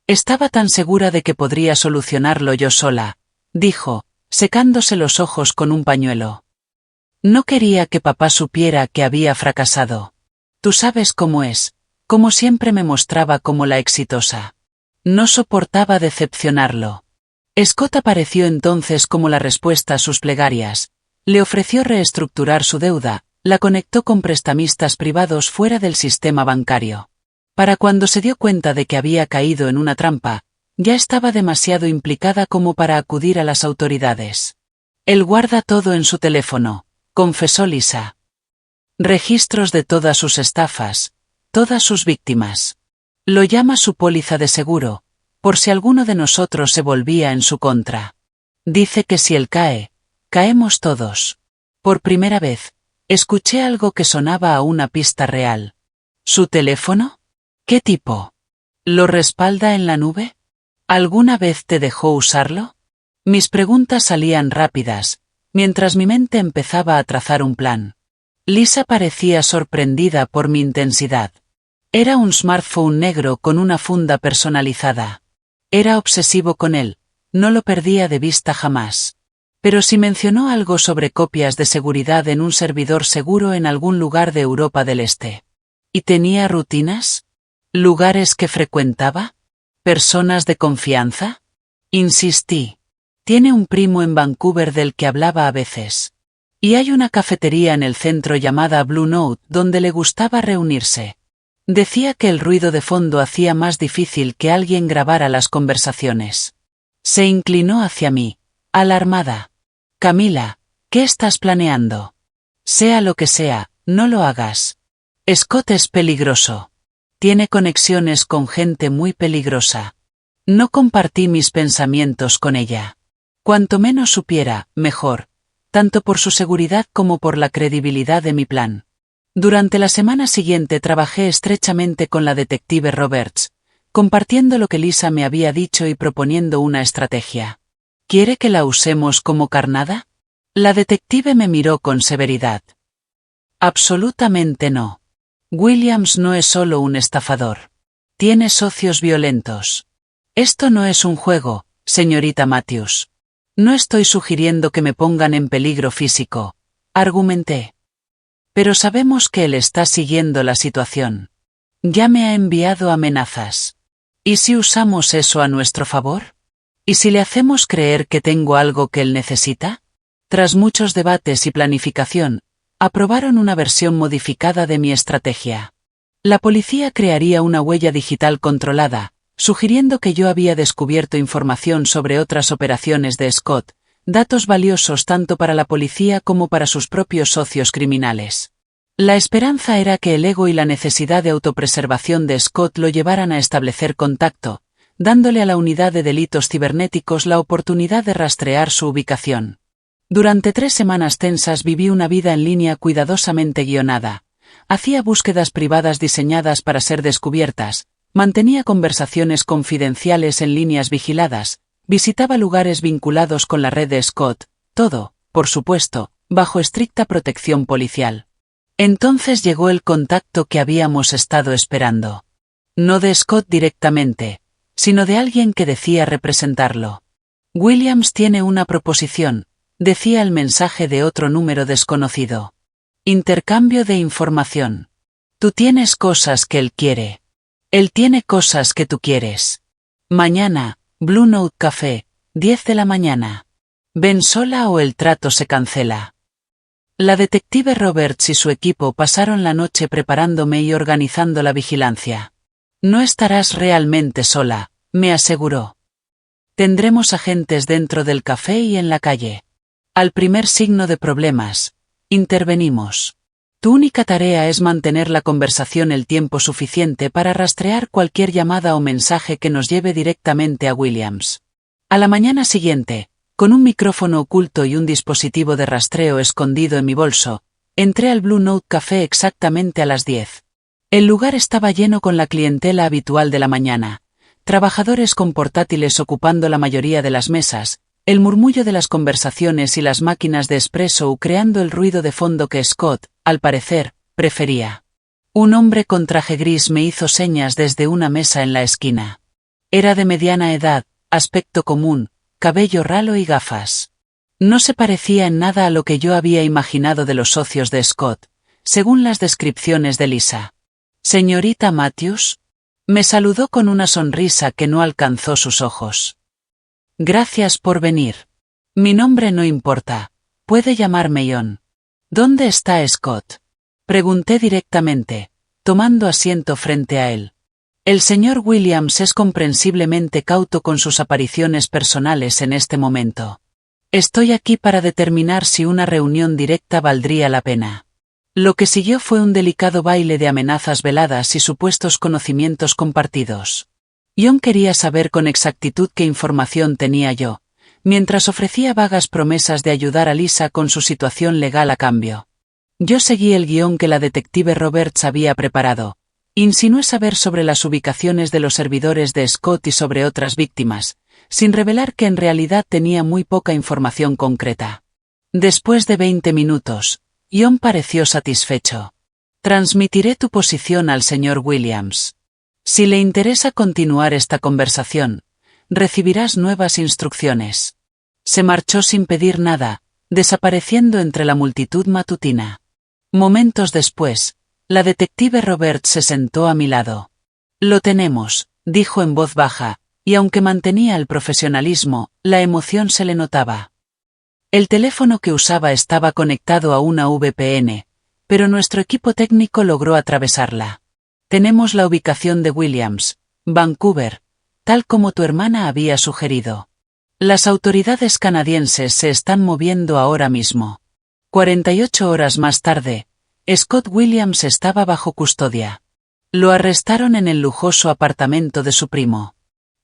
Estaba tan segura de que podría solucionarlo yo sola, dijo, secándose los ojos con un pañuelo. No quería que papá supiera que había fracasado. Tú sabes cómo es, como siempre me mostraba como la exitosa. No soportaba decepcionarlo. Scott apareció entonces como la respuesta a sus plegarias. Le ofreció reestructurar su deuda, la conectó con prestamistas privados fuera del sistema bancario. Para cuando se dio cuenta de que había caído en una trampa, ya estaba demasiado implicada como para acudir a las autoridades. Él guarda todo en su teléfono, confesó Lisa. Registros de todas sus estafas, todas sus víctimas. Lo llama su póliza de seguro, por si alguno de nosotros se volvía en su contra. Dice que si él cae, caemos todos. Por primera vez, escuché algo que sonaba a una pista real. ¿Su teléfono? ¿Qué tipo? ¿Lo respalda en la nube? ¿Alguna vez te dejó usarlo? Mis preguntas salían rápidas, mientras mi mente empezaba a trazar un plan. Lisa parecía sorprendida por mi intensidad. Era un smartphone negro con una funda personalizada. Era obsesivo con él, no lo perdía de vista jamás. Pero si mencionó algo sobre copias de seguridad en un servidor seguro en algún lugar de Europa del Este. ¿Y tenía rutinas? ¿Lugares que frecuentaba? ¿Personas de confianza? Insistí. Tiene un primo en Vancouver del que hablaba a veces. Y hay una cafetería en el centro llamada Blue Note donde le gustaba reunirse. Decía que el ruido de fondo hacía más difícil que alguien grabara las conversaciones. Se inclinó hacia mí, alarmada. Camila, ¿qué estás planeando? Sea lo que sea, no lo hagas. Scott es peligroso. Tiene conexiones con gente muy peligrosa. No compartí mis pensamientos con ella. Cuanto menos supiera, mejor, tanto por su seguridad como por la credibilidad de mi plan. Durante la semana siguiente trabajé estrechamente con la detective Roberts, compartiendo lo que Lisa me había dicho y proponiendo una estrategia. ¿Quiere que la usemos como carnada? La detective me miró con severidad. Absolutamente no. Williams no es solo un estafador. Tiene socios violentos. Esto no es un juego, señorita Matthews. No estoy sugiriendo que me pongan en peligro físico, argumenté. Pero sabemos que él está siguiendo la situación. Ya me ha enviado amenazas. ¿Y si usamos eso a nuestro favor? ¿Y si le hacemos creer que tengo algo que él necesita? Tras muchos debates y planificación, aprobaron una versión modificada de mi estrategia. La policía crearía una huella digital controlada, sugiriendo que yo había descubierto información sobre otras operaciones de Scott, datos valiosos tanto para la policía como para sus propios socios criminales. La esperanza era que el ego y la necesidad de autopreservación de Scott lo llevaran a establecer contacto, dándole a la unidad de delitos cibernéticos la oportunidad de rastrear su ubicación. Durante 3 semanas tensas viví una vida en línea cuidadosamente guionada, hacía búsquedas privadas diseñadas para ser descubiertas, mantenía conversaciones confidenciales en líneas vigiladas, visitaba lugares vinculados con la red de Scott, todo, por supuesto, bajo estricta protección policial. Entonces llegó el contacto que habíamos estado esperando. No de Scott directamente, sino de alguien que decía representarlo. Williams tiene una proposición, decía el mensaje de otro número desconocido. Intercambio de información. Tú tienes cosas que él quiere. Él tiene cosas que tú quieres. Mañana, Blue Note Café, 10 de la mañana. ¿Ven sola o el trato se cancela? La detective Roberts y su equipo pasaron la noche preparándome y organizando la vigilancia. No estarás realmente sola, me aseguró. Tendremos agentes dentro del café y en la calle. Al primer signo de problemas, intervenimos. Tu única tarea es mantener la conversación el tiempo suficiente para rastrear cualquier llamada o mensaje que nos lleve directamente a Williams. A la mañana siguiente, con un micrófono oculto y un dispositivo de rastreo escondido en mi bolso, entré al Blue Note Café exactamente a las 10. El lugar estaba lleno con la clientela habitual de la mañana, trabajadores con portátiles ocupando la mayoría de las mesas, el murmullo de las conversaciones y las máquinas de espresso creando el ruido de fondo que Scott, al parecer, prefería. Un hombre con traje gris me hizo señas desde una mesa en la esquina. Era de mediana edad, aspecto común, cabello ralo y gafas. No se parecía en nada a lo que yo había imaginado de los socios de Scott, según las descripciones de Lisa. «Señorita Matthews», me saludó con una sonrisa que no alcanzó sus ojos. «Gracias por venir. Mi nombre no importa, puede llamarme John». «¿Dónde está Scott?», pregunté directamente, tomando asiento frente a él. El señor Williams es comprensiblemente cauto con sus apariciones personales en este momento. Estoy aquí para determinar si una reunión directa valdría la pena. Lo que siguió fue un delicado baile de amenazas veladas y supuestos conocimientos compartidos. John quería saber con exactitud qué información tenía yo, mientras ofrecía vagas promesas de ayudar a Lisa con su situación legal a cambio. Yo seguí el guión que la detective Roberts había preparado. Insinué saber sobre las ubicaciones de los servidores de Scott y sobre otras víctimas, sin revelar que en realidad tenía muy poca información concreta. Después de 20 minutos, John pareció satisfecho. «Transmitiré tu posición al señor Williams. Si le interesa continuar esta conversación, recibirás nuevas instrucciones». Se marchó sin pedir nada, desapareciendo entre la multitud matutina. Momentos después, la detective Roberts se sentó a mi lado. «Lo tenemos», dijo en voz baja, y aunque mantenía el profesionalismo, la emoción se le notaba. El teléfono que usaba estaba conectado a una VPN, pero nuestro equipo técnico logró atravesarla. «Tenemos la ubicación de Williams, Vancouver, tal como tu hermana había sugerido. Las autoridades canadienses se están moviendo ahora mismo». 48 horas más tarde, Scott Williams estaba bajo custodia. Lo arrestaron en el lujoso apartamento de su primo.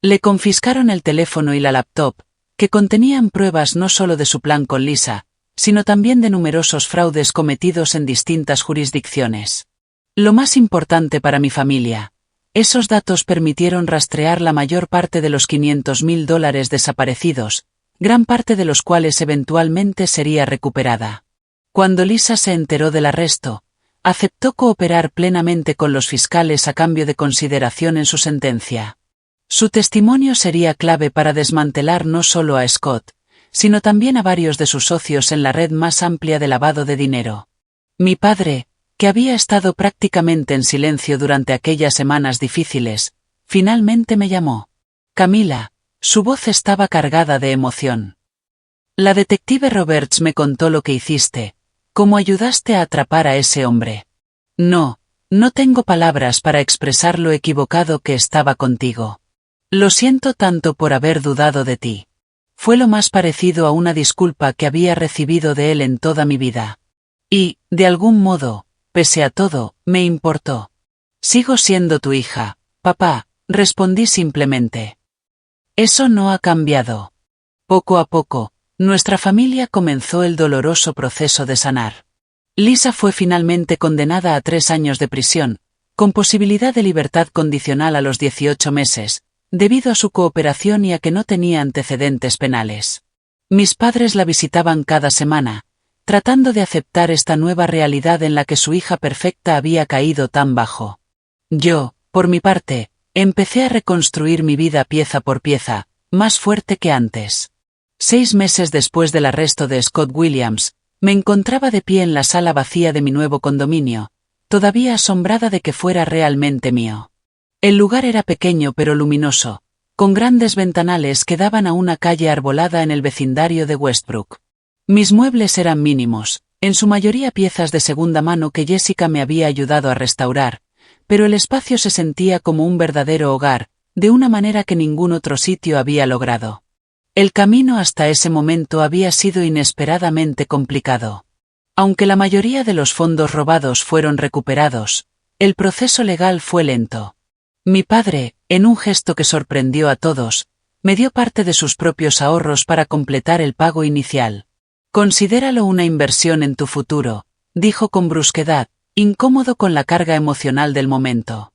Le confiscaron el teléfono y la laptop, que contenían pruebas no solo de su plan con Lisa, sino también de numerosos fraudes cometidos en distintas jurisdicciones. Lo más importante para mi familia, esos datos permitieron rastrear la mayor parte de los $500,000 desaparecidos, gran parte de los cuales eventualmente sería recuperada. Cuando Lisa se enteró del arresto, aceptó cooperar plenamente con los fiscales a cambio de consideración en su sentencia. Su testimonio sería clave para desmantelar no solo a Scott, sino también a varios de sus socios en la red más amplia de lavado de dinero. Mi padre, que había estado prácticamente en silencio durante aquellas semanas difíciles, finalmente me llamó. «Camila», su voz estaba cargada de emoción. «La detective Roberts me contó lo que hiciste, cómo ayudaste a atrapar a ese hombre. No tengo palabras para expresar lo equivocado que estaba contigo. Lo siento tanto por haber dudado de ti. Fue lo más parecido a una disculpa que había recibido de él en toda mi vida. Y, de algún modo, pese a todo, me importó. Sigo siendo tu hija, papá», respondí simplemente. Eso no ha cambiado. Poco a poco, nuestra familia comenzó el doloroso proceso de sanar. Lisa fue finalmente condenada a 3 años de prisión, con posibilidad de libertad condicional a los 18 meses, debido a su cooperación y a que no tenía antecedentes penales. Mis padres la visitaban cada semana, tratando de aceptar esta nueva realidad en la que su hija perfecta había caído tan bajo. Yo, por mi parte, empecé a reconstruir mi vida pieza por pieza, más fuerte que antes. 6 meses después del arresto de Scott Williams, me encontraba de pie en la sala vacía de mi nuevo condominio, todavía asombrada de que fuera realmente mío. El lugar era pequeño pero luminoso, con grandes ventanales que daban a una calle arbolada en el vecindario de Westbrook. Mis muebles eran mínimos, en su mayoría piezas de segunda mano que Jessica me había ayudado a restaurar, pero el espacio se sentía como un verdadero hogar, de una manera que ningún otro sitio había logrado. El camino hasta ese momento había sido inesperadamente complicado. Aunque la mayoría de los fondos robados fueron recuperados, el proceso legal fue lento. Mi padre, en un gesto que sorprendió a todos, me dio parte de sus propios ahorros para completar el pago inicial. Considéralo una inversión en tu futuro, dijo con brusquedad, incómodo con la carga emocional del momento.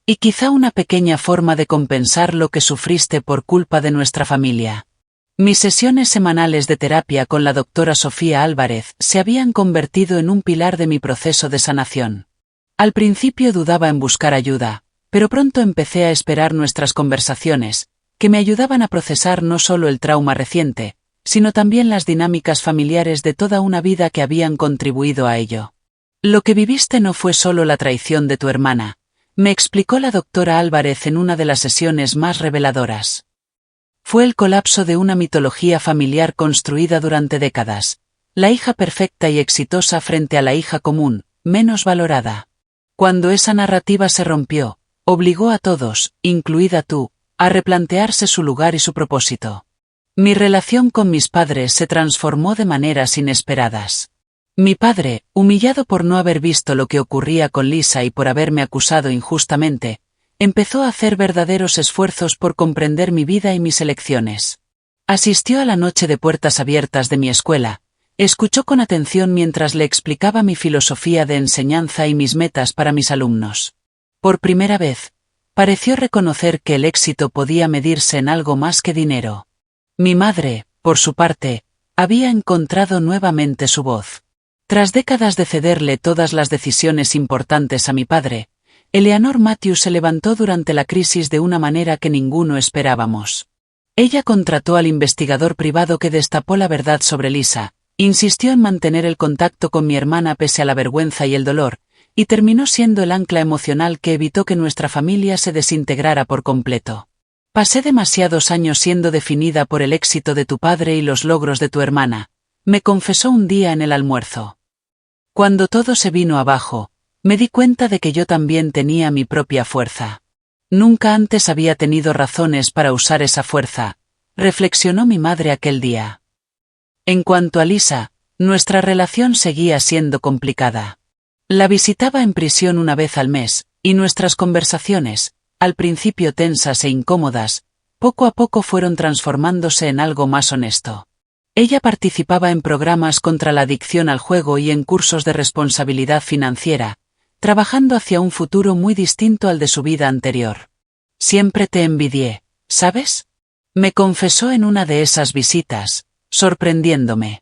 Y quizá una pequeña forma de compensar lo que sufriste por culpa de nuestra familia. Mis sesiones semanales de terapia con la doctora Sofía Álvarez se habían convertido en un pilar de mi proceso de sanación. Al principio dudaba en buscar ayuda, pero pronto empecé a esperar nuestras conversaciones, que me ayudaban a procesar no solo el trauma reciente, sino también las dinámicas familiares de toda una vida que habían contribuido a ello. Lo que viviste no fue solo la traición de tu hermana, me explicó la doctora Álvarez en una de las sesiones más reveladoras. Fue el colapso de una mitología familiar construida durante décadas, la hija perfecta y exitosa frente a la hija común, menos valorada. Cuando esa narrativa se rompió, obligó a todos, incluida tú, a replantearse su lugar y su propósito. Mi relación con mis padres se transformó de maneras inesperadas. Mi padre, humillado por no haber visto lo que ocurría con Lisa y por haberme acusado injustamente, empezó a hacer verdaderos esfuerzos por comprender mi vida y mis elecciones. Asistió a la noche de puertas abiertas de mi escuela, escuchó con atención mientras le explicaba mi filosofía de enseñanza y mis metas para mis alumnos. Por primera vez, pareció reconocer que el éxito podía medirse en algo más que dinero. Mi madre, por su parte, había encontrado nuevamente su voz. Tras décadas de cederle todas las decisiones importantes a mi padre, Eleanor Matthews se levantó durante la crisis de una manera que ninguno esperábamos. Ella contrató al investigador privado que destapó la verdad sobre Lisa, insistió en mantener el contacto con mi hermana pese a la vergüenza y el dolor, y terminó siendo el ancla emocional que evitó que nuestra familia se desintegrara por completo. Pasé demasiados años siendo definida por el éxito de tu padre y los logros de tu hermana, me confesó un día en el almuerzo. Cuando todo se vino abajo, me di cuenta de que yo también tenía mi propia fuerza. Nunca antes había tenido razones para usar esa fuerza, reflexionó mi madre aquel día. En cuanto a Lisa, nuestra relación seguía siendo complicada. La visitaba en prisión una vez al mes, y nuestras conversaciones, al principio tensas e incómodas, poco a poco fueron transformándose en algo más honesto. Ella participaba en programas contra la adicción al juego y en cursos de responsabilidad financiera, trabajando hacia un futuro muy distinto al de su vida anterior. Siempre te envidié, ¿sabes? Me confesó en una de esas visitas, sorprendiéndome.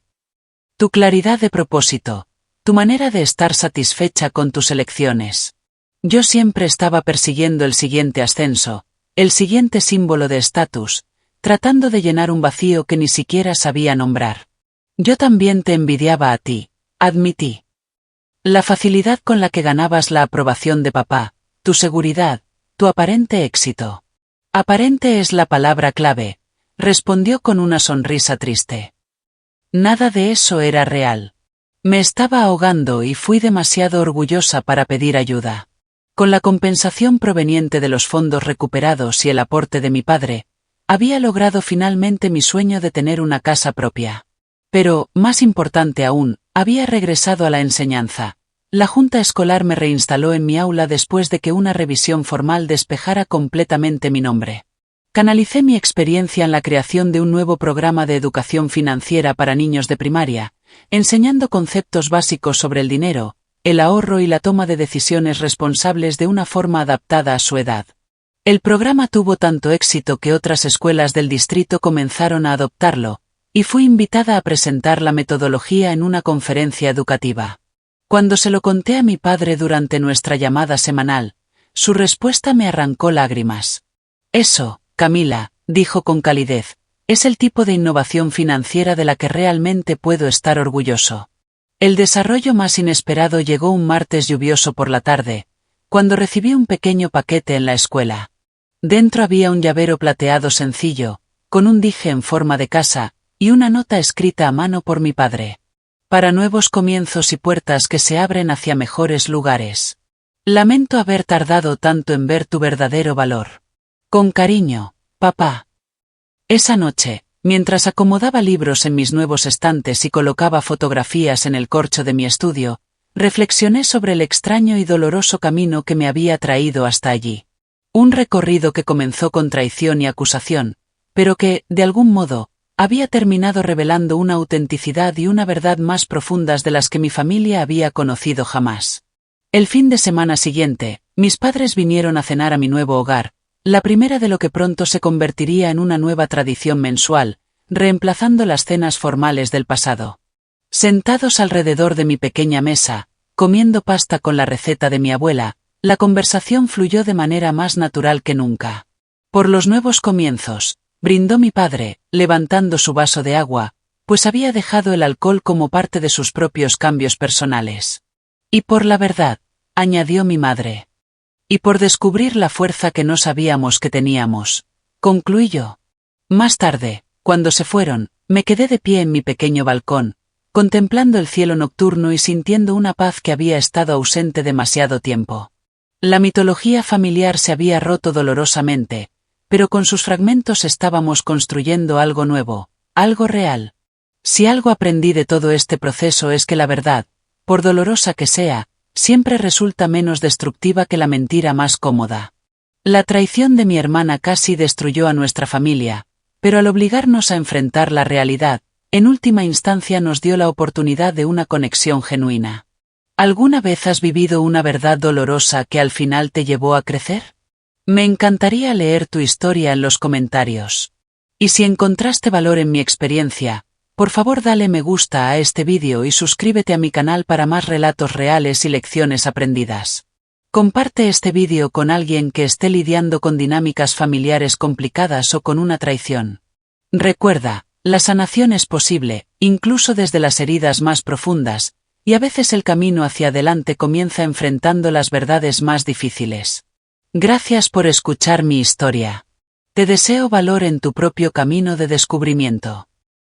Tu claridad de propósito, tu manera de estar satisfecha con tus elecciones. Yo siempre estaba persiguiendo el siguiente ascenso, el siguiente símbolo de estatus, tratando de llenar un vacío que ni siquiera sabía nombrar. Yo también te envidiaba a ti, admití. La facilidad con la que ganabas la aprobación de papá, tu seguridad, tu aparente éxito. Aparente es la palabra clave, respondió con una sonrisa triste. Nada de eso era real. Me estaba ahogando y fui demasiado orgullosa para pedir ayuda. Con la compensación proveniente de los fondos recuperados y el aporte de mi padre, había logrado finalmente mi sueño de tener una casa propia. Pero, más importante aún, había regresado a la enseñanza. La junta escolar me reinstaló en mi aula después de que una revisión formal despejara completamente mi nombre. Canalicé mi experiencia en la creación de un nuevo programa de educación financiera para niños de primaria, enseñando conceptos básicos sobre el dinero, el ahorro y la toma de decisiones responsables de una forma adaptada a su edad. El programa tuvo tanto éxito que otras escuelas del distrito comenzaron a adoptarlo, y fui invitada a presentar la metodología en una conferencia educativa. Cuando se lo conté a mi padre durante nuestra llamada semanal, su respuesta me arrancó lágrimas. Eso, Camila, dijo con calidez, es el tipo de innovación financiera de la que realmente puedo estar orgulloso. El desarrollo más inesperado llegó un martes lluvioso por la tarde, cuando recibí un pequeño paquete en la escuela. Dentro había un llavero plateado sencillo, con un dije en forma de casa, y una nota escrita a mano por mi padre. Para nuevos comienzos y puertas que se abren hacia mejores lugares. Lamento haber tardado tanto en ver tu verdadero valor. Con cariño, papá. Esa noche, mientras acomodaba libros en mis nuevos estantes y colocaba fotografías en el corcho de mi estudio, reflexioné sobre el extraño y doloroso camino que me había traído hasta allí. Un recorrido que comenzó con traición y acusación, pero que, de algún modo, había terminado revelando una autenticidad y una verdad más profundas de las que mi familia había conocido jamás. El fin de semana siguiente, mis padres vinieron a cenar a mi nuevo hogar, la primera de lo que pronto se convertiría en una nueva tradición mensual, reemplazando las cenas formales del pasado. Sentados alrededor de mi pequeña mesa, comiendo pasta con la receta de mi abuela, la conversación fluyó de manera más natural que nunca. Por los nuevos comienzos, brindó mi padre, levantando su vaso de agua, pues había dejado el alcohol como parte de sus propios cambios personales. Y por la verdad, añadió mi madre. Y por descubrir la fuerza que no sabíamos que teníamos, concluí yo. Más tarde, cuando se fueron, me quedé de pie en mi pequeño balcón, contemplando el cielo nocturno y sintiendo una paz que había estado ausente demasiado tiempo. La mitología familiar se había roto dolorosamente, pero con sus fragmentos estábamos construyendo algo nuevo, algo real. Si algo aprendí de todo este proceso es que la verdad, por dolorosa que sea, siempre resulta menos destructiva que la mentira más cómoda. La traición de mi hermana casi destruyó a nuestra familia, pero al obligarnos a enfrentar la realidad, en última instancia nos dio la oportunidad de una conexión genuina. ¿Alguna vez has vivido una verdad dolorosa que al final te llevó a crecer? Me encantaría leer tu historia en los comentarios. Y si encontraste valor en mi experiencia, por favor dale me gusta a este vídeo y suscríbete a mi canal para más relatos reales y lecciones aprendidas. Comparte este vídeo con alguien que esté lidiando con dinámicas familiares complicadas o con una traición. Recuerda, la sanación es posible, incluso desde las heridas más profundas, y a veces el camino hacia adelante comienza enfrentando las verdades más difíciles. Gracias por escuchar mi historia. Te deseo valor en tu propio camino de descubrimiento.